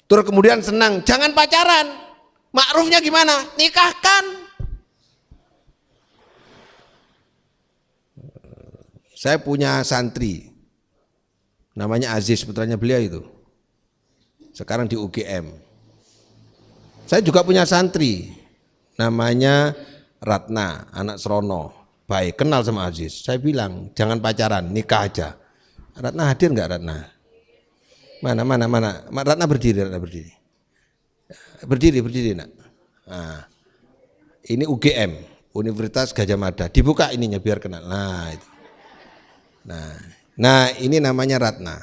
Terus kemudian senang, jangan pacaran. Ma'rufnya gimana? Nikahkan. Saya punya santri. Namanya Aziz, putranya beliau itu. Sekarang di UGM. Saya juga punya santri. Namanya Ratna, anak Serono. Baik, kenal sama Aziz. Saya bilang, jangan pacaran, nikah aja. Ratna hadir enggak Ratna? Mana? Ratna berdiri. Berdiri nak. Nah, ini UGM, Universitas Gadjah Mada. Dibuka ininya biar kenal. Nah, itu. Nah, ini namanya Ratna.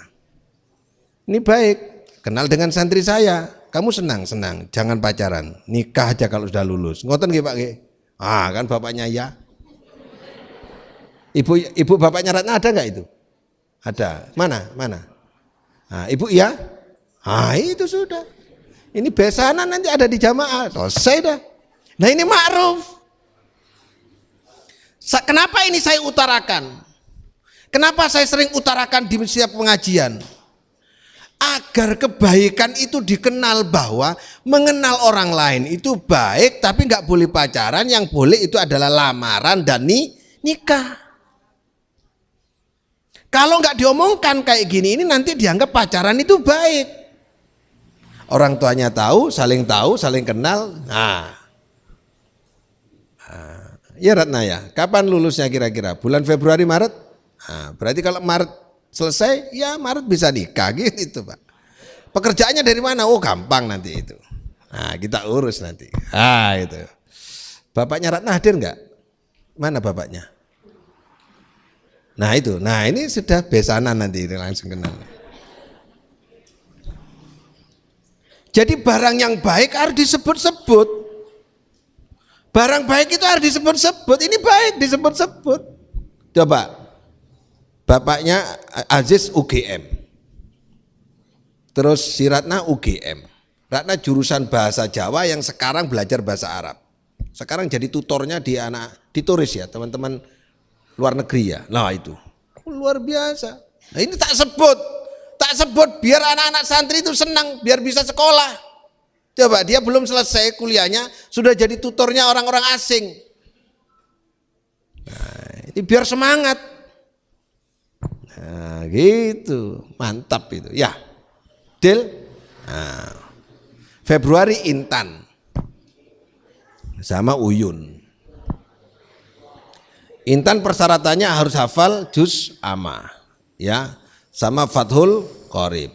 Ini baik, kenal dengan santri saya. Kamu senang, jangan pacaran, nikah aja kalau sudah lulus. Ngoten nggih Pak nggih? Kan bapaknya ya. Ibu bapaknya Ratna ada nggak itu? Ada. Mana? Nah, ibu iya? Ah itu sudah. Ini besanan nanti ada di jamaah. Selesai dah. Nah ini ma'ruf. Kenapa ini saya utarakan? Kenapa saya sering utarakan di setiap pengajian? Agar kebaikan itu dikenal, bahwa mengenal orang lain itu baik, tapi nggak boleh pacaran. Yang boleh itu adalah lamaran dan nikah. Kalau nggak diomongkan kayak gini, ini nanti dianggap pacaran itu baik. Orang tuanya tahu, saling kenal. Ya Ratna ya, kapan lulusnya kira-kira? Bulan Februari, Maret? Nah, berarti kalau Maret selesai, ya Maret bisa nikah gitu Pak. Pekerjaannya dari mana? Oh gampang nanti itu. Nah kita urus nanti. Itu. Bapaknya Ratna hadir nggak? Mana bapaknya? Nah itu. Nah ini sudah besanan nanti, ini langsung kenal. Jadi barang yang baik harus disebut-sebut. Barang baik itu harus disebut-sebut. Ini baik disebut-sebut. Coba. Bapaknya Aziz UGM, terus si Ratna UGM. Ratna jurusan bahasa Jawa yang sekarang belajar bahasa Arab. Sekarang jadi tutornya di turis ya, teman-teman luar negeri ya. Nah itu luar biasa. Nah ini tak sebut biar anak-anak santri itu senang, biar bisa sekolah. Coba dia belum selesai kuliahnya sudah jadi tutornya orang-orang asing. Nah, ini biar semangat. Nah, gitu, mantap itu. Ya, deal. Nah, Februari Intan sama Uyun. Intan persyaratannya harus hafal juz amma, ya, sama Fathul Qorib.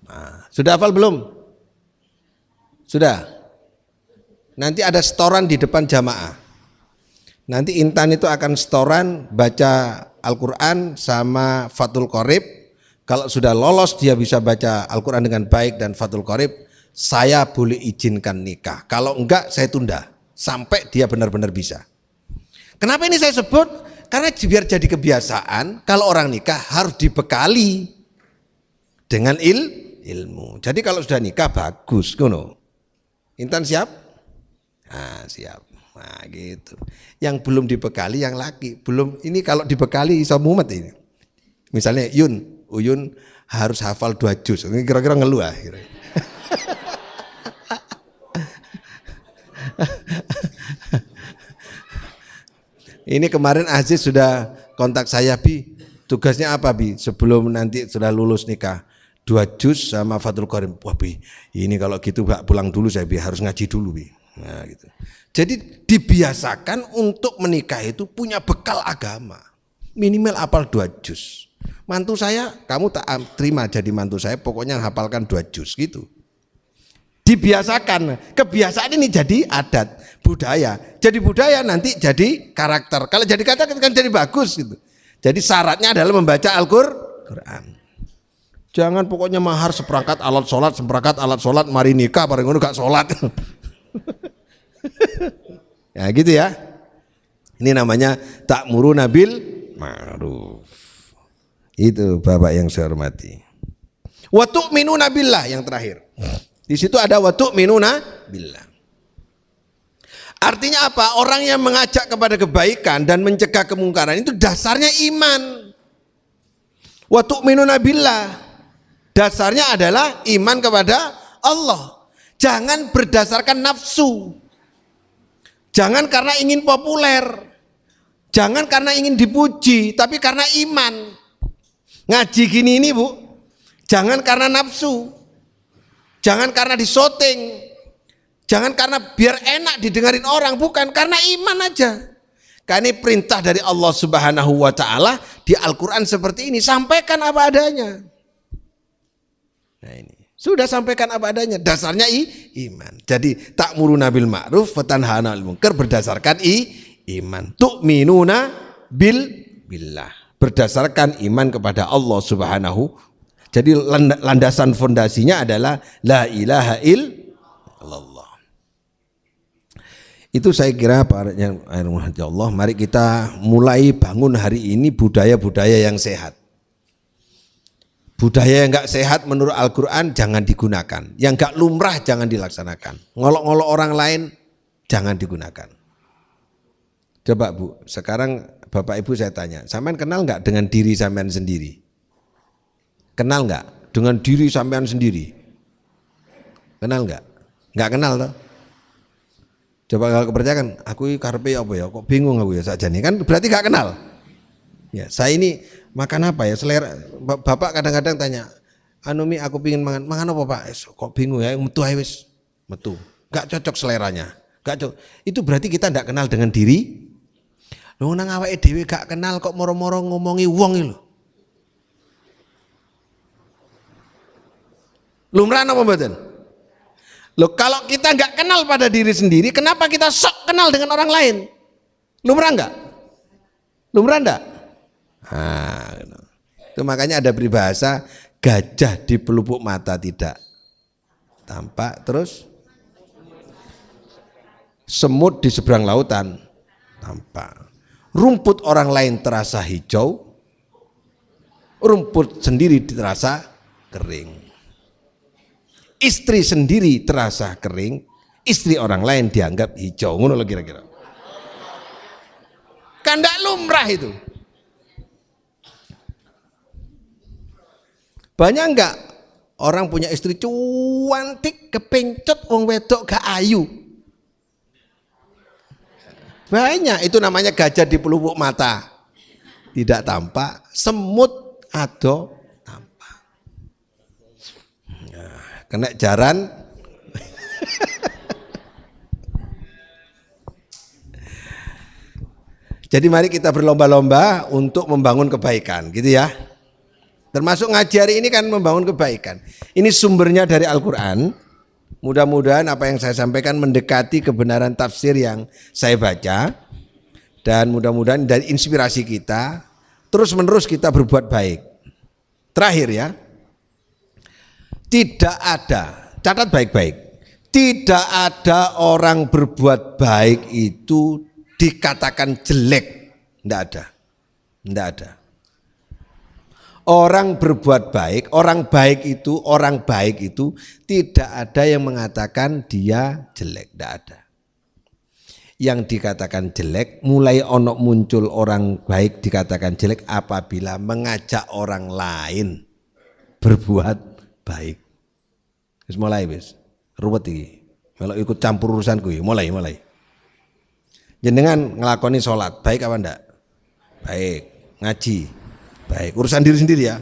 Nah, sudah hafal belum? Sudah. Nanti ada setoran di depan jamaah. Nanti Intan itu akan setoran baca Al-Quran sama Fathul Qorib. Kalau sudah lolos dia bisa baca Al-Quran dengan baik dan Fathul Qorib, saya boleh izinkan nikah. Kalau enggak saya tunda sampai dia benar-benar bisa. Kenapa ini saya sebut? Karena biar jadi kebiasaan, kalau orang nikah harus dibekali dengan ilmu. Jadi kalau sudah nikah bagus, Intan siap? Nah, siap. Nah gitu. Yang belum dibekali yang laki belum. Ini kalau dibekali iso mumet ini. Misalnya Uyun harus hafal 2 juz. Ini kira-kira ngeluh ah. Ini kemarin Aziz sudah kontak saya, Bi. Tugasnya apa, Bi? Sebelum nanti sudah lulus nikah, 2 juz sama Fathul Qorib. Wah, Bi, ini kalau gitu Pak pulang dulu saya, Bi, harus ngaji dulu, Bi. Nah, gitu. Jadi dibiasakan untuk menikah itu punya bekal agama. Minimal hafal 2 juz. Mantu saya, kamu tak terima jadi mantu saya, pokoknya hafalkan 2 juz gitu. Dibiasakan. Kebiasaan ini jadi adat, budaya. Jadi budaya nanti jadi karakter. Kalau jadi karakter kan jadi bagus gitu. Jadi syaratnya adalah membaca Al-Quran. Jangan pokoknya mahar seperangkat alat sholat, mari nikah, bareng ngono gak sholat. Ya gitu ya. Ini namanya ta'muruna bil ma'ruf. Itu Bapak yang saya hormati. Wa tu'minuna billah yang terakhir. Di situ ada wa tu'minuna billah. Artinya apa? Orang yang mengajak kepada kebaikan dan mencegah kemungkaran itu dasarnya iman. Wa tu'minuna billah. Dasarnya adalah iman kepada Allah. Jangan berdasarkan nafsu. Jangan karena ingin populer, jangan karena ingin dipuji, tapi karena iman. Ngaji gini ini Bu, jangan karena nafsu, jangan karena disoting, jangan karena biar enak didengarin orang, bukan, karena iman aja. Karena ini perintah dari Allah Subhanahu wa Ta'ala di Al-Quran seperti ini, sampaikan apa adanya. Nah ini. Sudah sampaikan apa adanya, dasarnya iman. Jadi ta'muruna bil ma'ruf wa tanhauna 'anil munkar berdasarkan iman. Tu'minuna billah, berdasarkan iman kepada Allah Subhanahu. Jadi landasan fondasinya adalah la ilaha illallah. Itu saya kira para yang Allah, mari kita mulai bangun hari ini budaya-budaya yang sehat. Budaya yang enggak sehat menurut Al-Quran jangan digunakan. Yang enggak lumrah jangan dilaksanakan. Ngolok-ngolok orang lain jangan digunakan. Coba Bu, sekarang Bapak Ibu saya tanya, sampean kenal enggak dengan diri sampean sendiri? Kenal enggak dengan diri sampean sendiri? Kenal enggak? Enggak kenal toh? Coba kalau kepercayaan, aku karepe apa ya? Kok bingung aku ya sakjane, kan berarti enggak kenal. Ya, saya ini makan apa ya, selera. Bapak kadang-kadang tanya, anu Mi aku pingin mangan apa Pak? Kok bingung ya, metu ae wis, metu. Enggak cocok seleranya. Enggak cocok. Itu berarti kita enggak kenal dengan diri. Lho nang awake dhewe gak kenal kok moro-moro ngomongi wong iki lho. Lumrah apa mboten? Loh kalau kita enggak kenal pada diri sendiri, kenapa kita sok kenal dengan orang lain? Lumrah enggak? Lumrah enggak? Nah, itu makanya ada peribahasa gajah di pelupuk mata tidak tampak, terus semut di seberang lautan tampak. Rumput orang lain terasa hijau, rumput sendiri terasa kering. Istri sendiri terasa kering, istri orang lain dianggap hijau. Ngono lho kira-kira. Kan ndak lumrah itu. Banyak enggak orang punya istri cuantik, kepencut, wong wedok gak ayu? Banyak, itu namanya gajah di pelupuk mata. Tidak tampak, semut ado tampak. Nah, kena jaran. Jadi mari kita berlomba-lomba untuk membangun kebaikan, gitu ya. Termasuk ngaji hari ini kan membangun kebaikan. Ini sumbernya dari Al-Quran. Mudah-mudahan apa yang saya sampaikan mendekati kebenaran tafsir yang saya baca. Dan mudah-mudahan dari inspirasi kita, terus-menerus kita berbuat baik. Terakhir ya, tidak ada, catat baik-baik, tidak ada orang berbuat baik itu dikatakan jelek. Tidak ada, tidak ada. Orang berbuat baik, orang baik itu tidak ada yang mengatakan dia jelek, tidak ada. Yang dikatakan jelek, mulai onok muncul orang baik dikatakan jelek apabila mengajak orang lain berbuat baik. Wis mulai wis, ruwet iki. Kalau ikut campur urusanku ya, mulai. Jenengan ngelakoni sholat, baik apa enggak? Baik. Ngaji, baik. Urusan diri sendiri ya.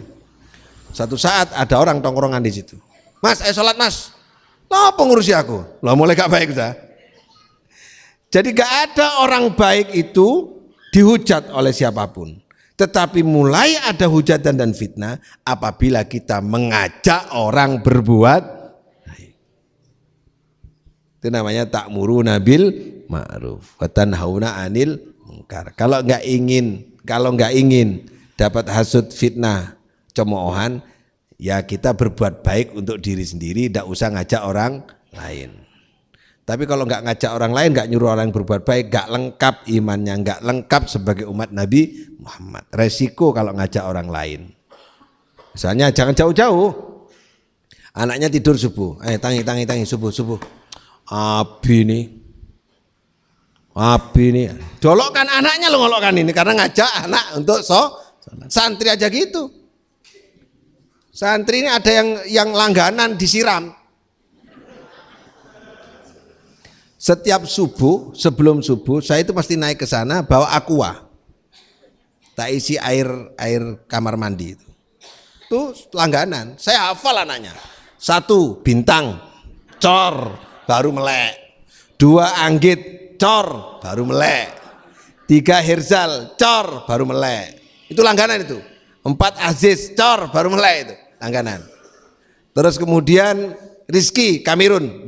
Satu saat ada orang tongkrongan di situ. Mas, ayo sholat mas. Lah pengurusi aku. Lah mulai gak baik dah. Jadi gak ada orang baik itu dihujat oleh siapapun. Tetapi mulai ada hujatan dan fitnah apabila kita mengajak orang berbuat baik. Itu namanya ta'muruna bil ma'ruf wa tanhauna 'anil munkar. Kalau nggak ingin dapat hasud, fitnah, cemoohan, ya kita berbuat baik untuk diri sendiri, tidak usah ngajak orang lain. Tapi kalau nggak ngajak orang lain, nggak nyuruh orang berbuat baik, nggak lengkap imannya, nggak lengkap sebagai umat Nabi Muhammad. Resiko kalau ngajak orang lain. Misalnya jangan jauh-jauh. Anaknya tidur subuh, tangi subuh. Abi nih, dolokkan anaknya lo ngolokkan ini karena ngajak anak untuk santri aja gitu. Santri ini ada yang langganan disiram. Setiap subuh, sebelum subuh, saya itu pasti naik ke sana bawa aqua. Tak isi air kamar mandi itu. Itu langganan. Saya hafal anaknya. 1 bintang, cor, baru melek. 2 anggit, cor, baru melek. 3 hirzal, cor, baru melek. Itu langganan itu. 4 aziz, cor, baru melek itu. Langganan. Terus kemudian Rizki Kamirun.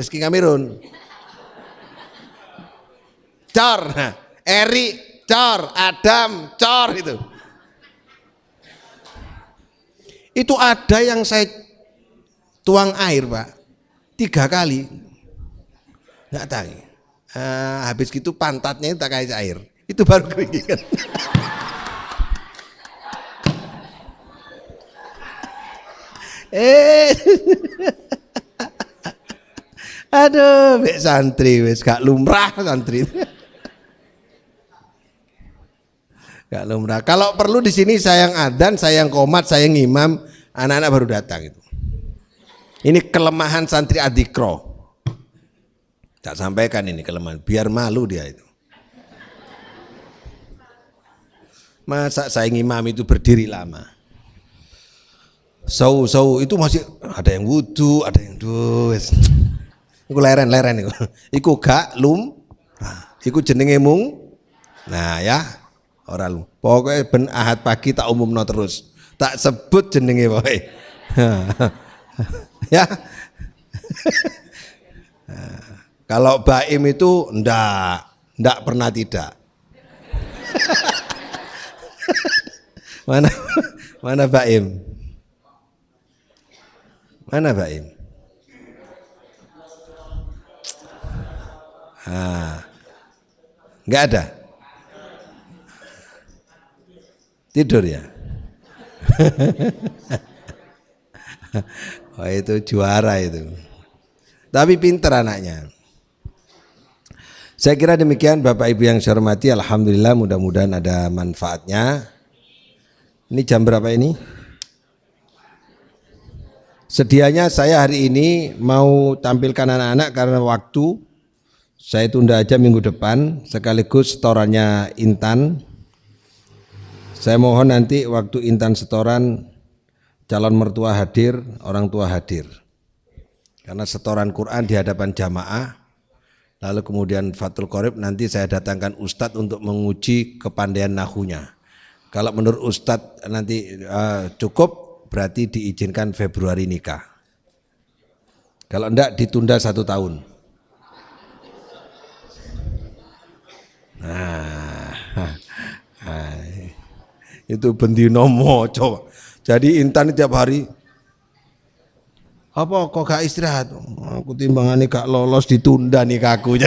Cor, Eri, cor, Adam, cor itu. Itu ada yang saya tuang air Pak 3 kali, nggak tahu. Habis gitu pantatnya tak kasih air. Itu baru keringinan. Aduh, santri wis gak lumrah santri. Gak lumrah. Kalau perlu di sini saya yang adzan, saya yang qomat, saya yang imam, anak-anak baru datang itu. Ini kelemahan santri adikro. Tak sampaikan ini kelemahan, biar malu dia itu. Masa saya yang imam itu berdiri lama. Sau itu masih ada yang wudu, ada yang dues. Iku leren itu. Iku gak iku jenenge mung. Nah ya, ora lu. Pokoknya ben Ahad pagi tak umumno terus. Tak sebut jenenge wae. Ya. Kalau Baim itu ndak pernah tidak. Mana Baim? Mana Baim? Enggak ada. Tidur ya. Oh itu juara itu. Tapi pinter anaknya. Saya kira demikian Bapak Ibu yang saya hormati. Alhamdulillah mudah-mudahan ada manfaatnya. Ini jam berapa ini? Sedianya saya hari ini mau tampilkan anak-anak karena waktu. Saya tunda aja minggu depan sekaligus setorannya Intan. Saya mohon nanti waktu Intan setoran calon mertua hadir, orang tua hadir. Karena setoran Quran di hadapan jamaah, lalu kemudian Fathul Qorib nanti saya datangkan Ustadz untuk menguji kepandaian nahunya. Kalau menurut Ustadz nanti cukup, berarti diizinkan Februari nikah. Kalau enggak ditunda 1 tahun. Itu bendino moco. Jadi Intan tiap hari apa kok gak istirahat? Aku timbangannya gak lolos ditunda nih kaku.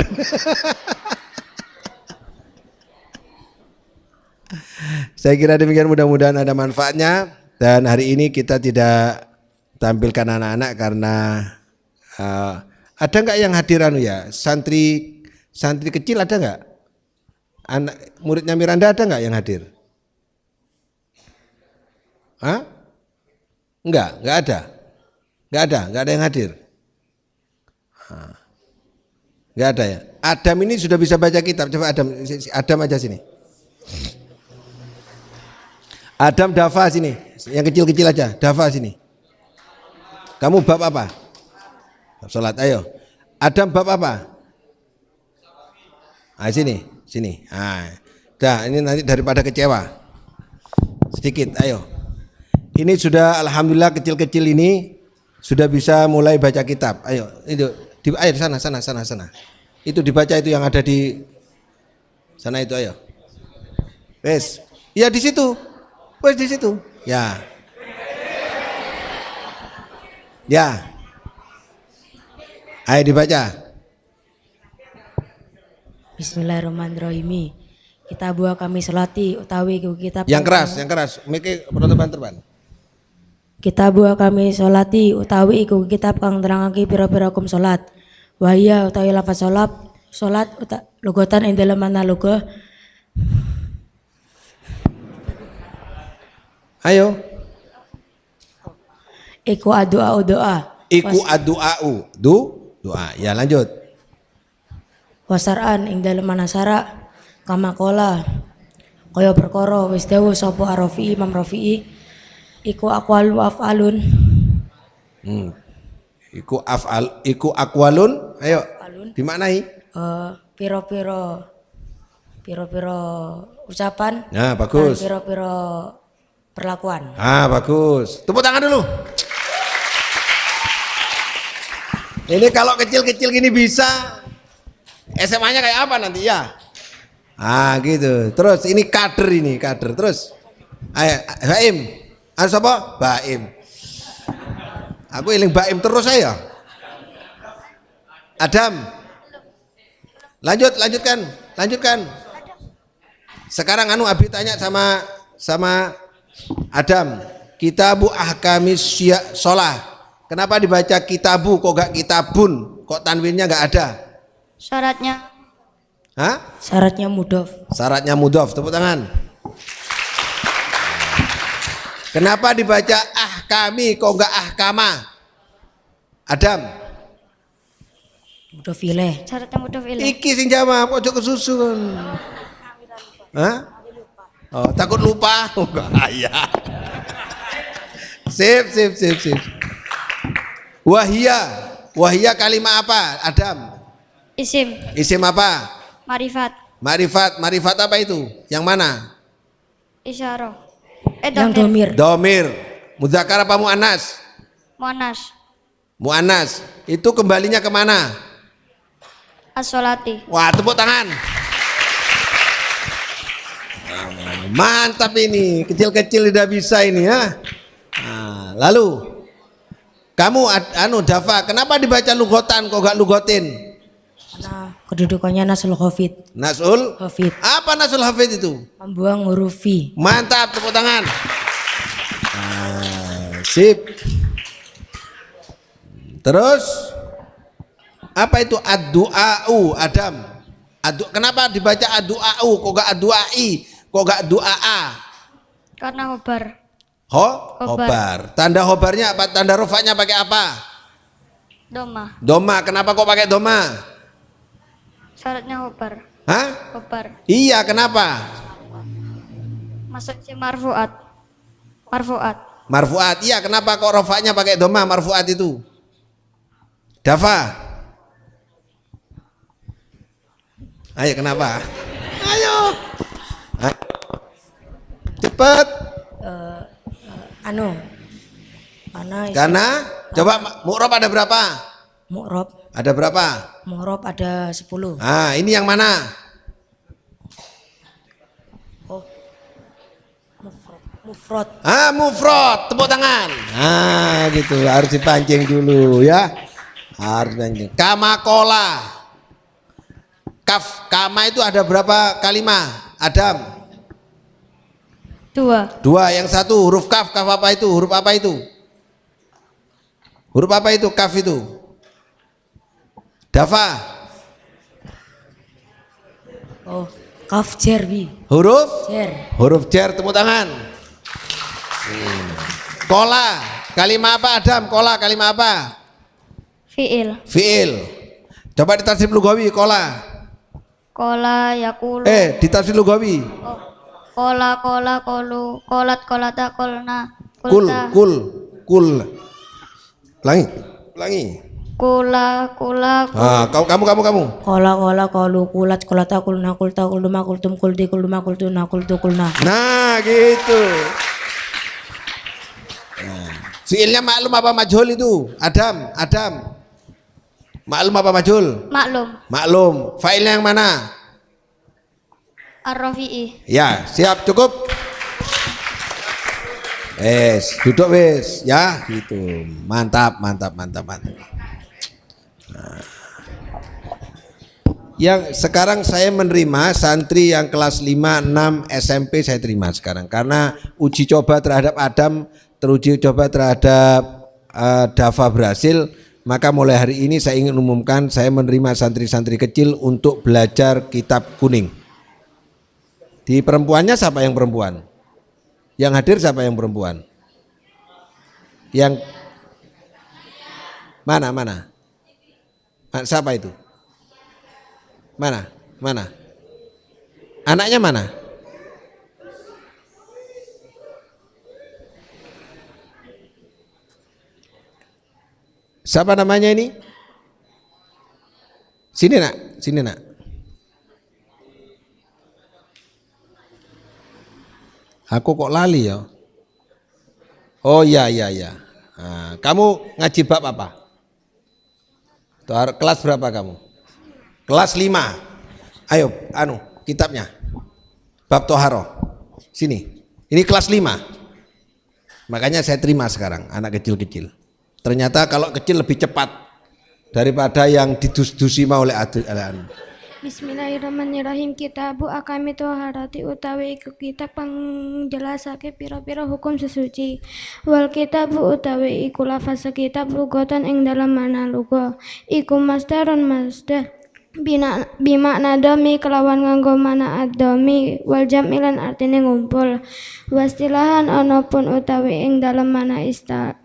Saya kira demikian, mudah-mudahan ada manfaatnya. Dan hari ini kita tidak tampilkan anak-anak karena ada nggak yang hadiran ya? Santri kecil ada nggak? Anak muridnya Miranda ada nggak yang hadir? Hah? Enggak ada. Enggak ada yang hadir. Enggak ada ya. Adam ini sudah bisa baca kitab. Coba Adam aja sini. Adam Dafa sini. Yang kecil-kecil aja. Dafa sini. Kamu bab apa? Bab salat. Ayo. Adam bab apa? Sini. Dah, ini nanti daripada kecewa. Sedikit, ayo. Ini sudah alhamdulillah kecil-kecil ini sudah bisa mulai baca kitab. Ayo, itu ayo sana. Itu dibaca itu yang ada di sana itu, ayo. Wes. Ya di situ. Wes di situ. Ya. Ayo dibaca. Bismillahirrahmanirrahim. Kita buah kami selati utawi kitab Yang keras. Miki terbang. Kita buah kami solati utawi iku kitab kang nerangake pira-pira hukum salat. Wahya utawi lafaz salat lugotan ing dalem mana logo. Ayo. Iku doa. Doa. Ya lanjut. Wasar'an ing dalem mana sara kama kola kaya perkara wis dawuh sapa Ar-Rafi'i Imam Rafi'i iku aqwalu af'alun. Iku akwalun. Ayo. Dimaknai? Piro-piro ucapan. Nah, bagus. Piro-piro perlakuan. Bagus. Tepuk tangan dulu. Ini kalau kecil-kecil gini bisa SMA-nya kayak apa nanti ya? Gitu. Terus ini kader. Terus. Ayo, Baim. Siapa? Baim. Aku eling Baim terus saya. Adam. Lanjutkan. Sekarang Abi tanya sama Adam. Kitabu ahkamis sholah. Kenapa dibaca kitabu kok gak kitabun? Kok tanwinnya gak ada? Syaratnya Hah? Syaratnya mudhof. Syaratnya mudhof. Tepuk tangan. Kenapa dibaca ahkami kok gak ahkama? Adam. Mudhof ilaih. syaratnya mudhof ilaih. Iki sing jawab, ojo kesusun. Hah? Oh, takut lupa? Oh, bahaya. Sip. Wahia kalimat apa? Adam. Isim Apa? Marifat Apa itu? Yang mana? Isyarah Yang domir. Domir. Mudzakar apa muannas? Muannas Itu kembalinya kemana? as-sholati. Wah, tepuk tangan. Mantap ini, kecil-kecil udah bisa ini ya. Nah, lalu kamu Dafa, kenapa dibaca lugotan kok gak lugotin? Karena kedudukannya nasul khafid. Nasul Khafid. apa nasul hafid itu? Membuang huruf fi. Mantap, tepuk tangan. Nah, sip. Terus apa itu ad-du'a'u Adam? Kenapa dibaca ad-du'a'u kok gak ad-du'a'i? Kok gak du'a-a? Karena hobar. Hobar. Tanda hobarnya apa? Tanda rofaknya pakai apa? Doma. Kenapa kok pakai doma? Syaratnya hobar. Hah? Hobar. Iya, kenapa? Masuk isim marfuat. Marfuat. Iya, kenapa kok rofaknya pakai doma marfuat itu? Dafa. Ayo, kenapa? Ayo. Cepat. Karena coba mu'rob ada berapa? Mu'rob. Ada berapa? Mu'rob ada 10. Ah, ini yang mana? Mufrad. Mufrad. Tepuk tangan. Gitu. Harus dipancing dulu ya. Harus dipancing. Kamakola. Kama itu ada berapa kalimat? Adam. 2. Yang satu huruf kaf apa itu? Huruf apa itu? Kaf itu? Dafa. Kaf jer bi. Huruf jer, tepuk tangan. Kola, kalimat apa Adam? Kola, kalimat apa? Fi'il. Coba ditarsib lugawi, kola. Kola yakulu. Ditarsib lugawi. Kola kolu. Kolat kolata kolna. Kul. Langi. Kula. Kamu. Kola kolu kulat kolata kulna kulta kuluma kultum kuldi kuluma kultuna kultu kulna. Nah, gitu. Fiilnya maklum apa majhul itu? Adam. Maklum apa majhul? Maklum. Failnya yang mana? Ar-Rafi'i. Ya, siap, cukup. Duduk wes, ya, gitu. Mantap. Yang sekarang saya menerima santri yang kelas 5, 6 SMP saya terima sekarang karena uji coba terhadap Adam, teruji coba terhadap Dafa berhasil, maka mulai hari ini saya ingin umumkan saya menerima santri-santri kecil untuk belajar kitab kuning. Di perempuannya siapa yang perempuan? Yang hadir siapa yang perempuan? Yang mana? Siapa itu? Mana? Anaknya mana? Siapa namanya ini? Sini nak. Aku kok lali ya? Oh iya. Nah, kamu ngaji bab apa? Kelas berapa kamu? Kelas 5. Ayo, kitabnya. Bab Toharo. Sini. Ini kelas 5. Makanya saya terima sekarang anak kecil-kecil. Ternyata kalau kecil lebih cepat daripada yang didus-dusi oleh Bismillahirrahmanirrahim. Kitabu akami toharati utawi iku kitab pangjelasake pira-pira hukum sesuci. Wal kitabu utawi iku lafaz kitab lugotan ing dalam mana lugo. Iku masdarun masdar bimakna domi kelawan nganggo mana ad-domi wal jam'i lan artine ngumpul. Wastilahan ana pun utawi ing dalam mana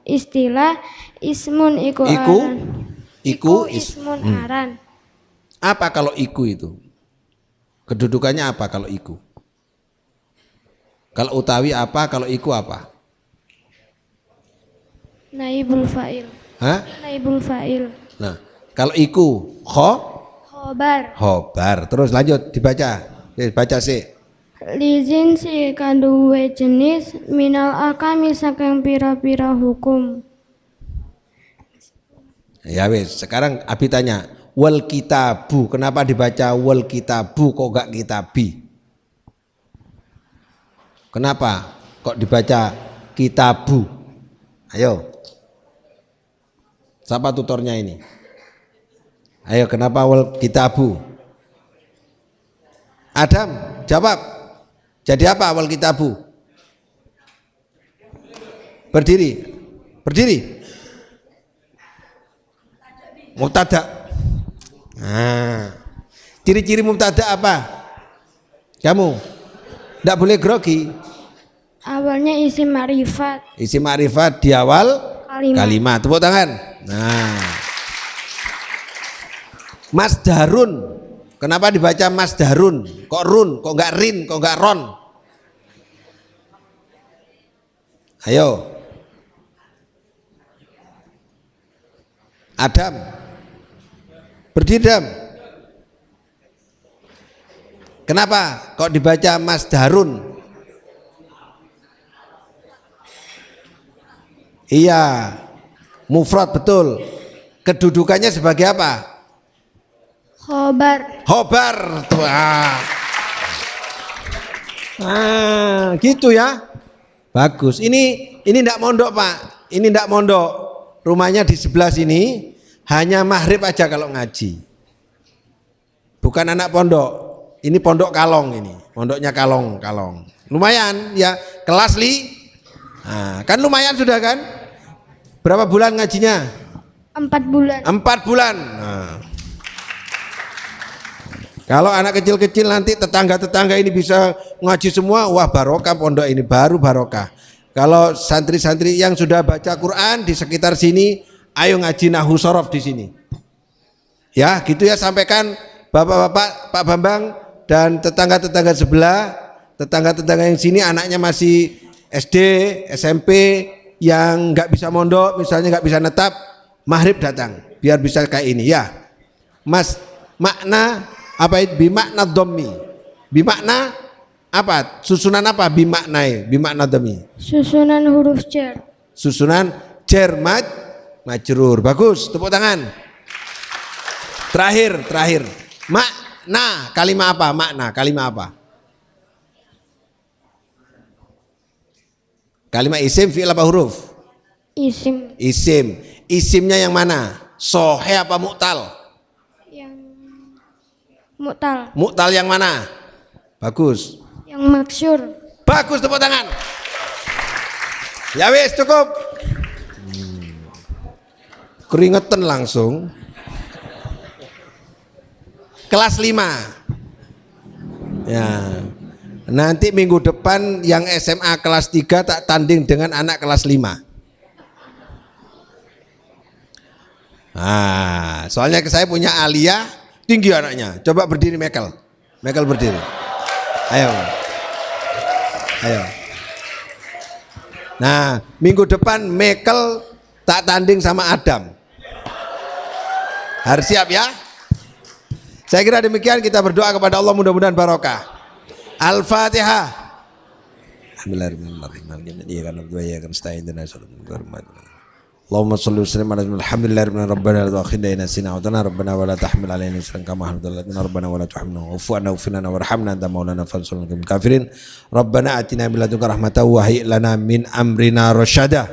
istilah ismun iku aran. Iku ismun aran. Apa kalau iku itu? Kedudukannya apa kalau iku? Kalau utawi apa, kalau iku apa? Naibul fa'il. Hah? Naibul fa'il. Nah, kalau iku Khobar. khobar. Terus lanjut dibaca. Baca sih. Lizin si kaduwe jenis minal akami saking pira-pira hukum. Ya wis, sekarang Abi tanya, wal kitabu, kenapa dibaca wal kitabu kok gak kitabi? Kenapa kok dibaca kitabu? Ayo. Siapa tutornya ini? Ayo, kenapa wal kitabu? Adam, jawab. Jadi apa wal kitabu? Berdiri. Berdiri. Mubtada. Nah, ciri-ciri mubtada apa? Kamu tidak boleh grogi. Awalnya isim ma'rifat. Isim ma'rifat di awal kalimat. Tepuk tangan. Nah, masdarun. Kenapa dibaca masdarun? Kok run? Kok enggak rin? Kok enggak ron? Ayo. Adam. Berdiri, Dam. Kenapa kok dibaca masdarun? Iya, mufrad betul. Kedudukannya sebagai apa? Khobar. Khobar. Gitu ya. Bagus. Ini enggak mondok, Pak. Ini enggak mondok. Rumahnya di sebelah sini. Hanya maghrib aja kalau ngaji. Bukan anak pondok. Ini pondok Kalong ini. Pondoknya Kalong. Lumayan ya, kelas Nah, kan lumayan sudah kan? Berapa bulan ngajinya? 4 bulan. 4 bulan. Nah. Kalau anak kecil-kecil nanti tetangga-tetangga ini bisa ngaji semua, wah barokah pondok ini, baru barokah. Kalau santri-santri yang sudah baca Quran di sekitar sini, ayo ngaji nahwu shorof di sini. Ya, gitu ya, sampaikan Bapak-bapak, Pak Bambang dan tetangga-tetangga sebelah, tetangga-tetangga yang sini anaknya masih SD, SMP yang nggak bisa mondok, misalnya nggak bisa netap, maghrib datang, biar bisa kayak ini ya. Mas, makna apa itu? Bimakna dhammi. Bimakna apa? Susunan apa? Bimakna dhammi. Susunan huruf jar. Susunan jar majrur. Bagus, tepuk tangan. Terakhir. Makna, kalimat apa? Makna, kalimat apa? Kalimat isim, fi'il apa huruf? Isim. Isimnya yang mana? Sohe apa mu'tal? Yang mu'tal. Mu'tal yang mana? Bagus. Yang maksyur. Bagus, tepuk tangan. Ya wis, cukup. Keringetan langsung. Kelas 5. Ya. Nanti minggu depan yang SMA kelas 3 tak tanding dengan anak kelas 5. Nah, soalnya saya punya Alia, tinggi anaknya. Coba berdiri Mekel. Mekel berdiri. Ayo. Nah, minggu depan Mekel tak tanding sama Adam. Harus siap ya. Saya kira demikian, kita berdoa kepada Allah mudah-mudahan barokah. Al-Fatihah. Allahumma shalli wa sallim ala Muhammadin rabbana la tu'akhidna in nasina wa rabbana wa la tahmil alaina isran kama hamalna rabbana wa la tuhammilna wa'fu 'anna waghfir lana warhamna anta maulana fansurna 'alal kafirin. Rabbana atina min ladunka rahmatan wa hayyi lana min amrina rasyada.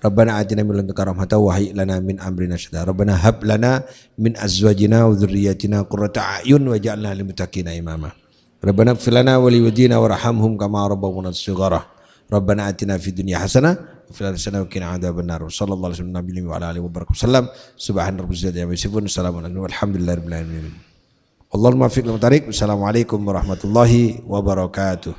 Rabbana atina min ladunka rahmatan wa hayyi lana min amrina rashada. Rabbana hab lana min azwajina wa dhurriyyatina qurrata a'yun waj'alna lil muttaqina imama. Rabbana ighfir lana wa liwalidina warhamhum kama rabbawna shighara. Rabbana atina fid dunya hasanah wa fil akhirati hasanah wa qina adzabannar. Sallallahu alaihi wasallam wa ala alihi wa barakatuh. Subhana rabbika rabbil izzati amma yasifun. Salamun alhamdulillahi rabbil alamin. Allahumma fiq wa tarik. Wassalamualaikum warahmatullahi wabarakatuh.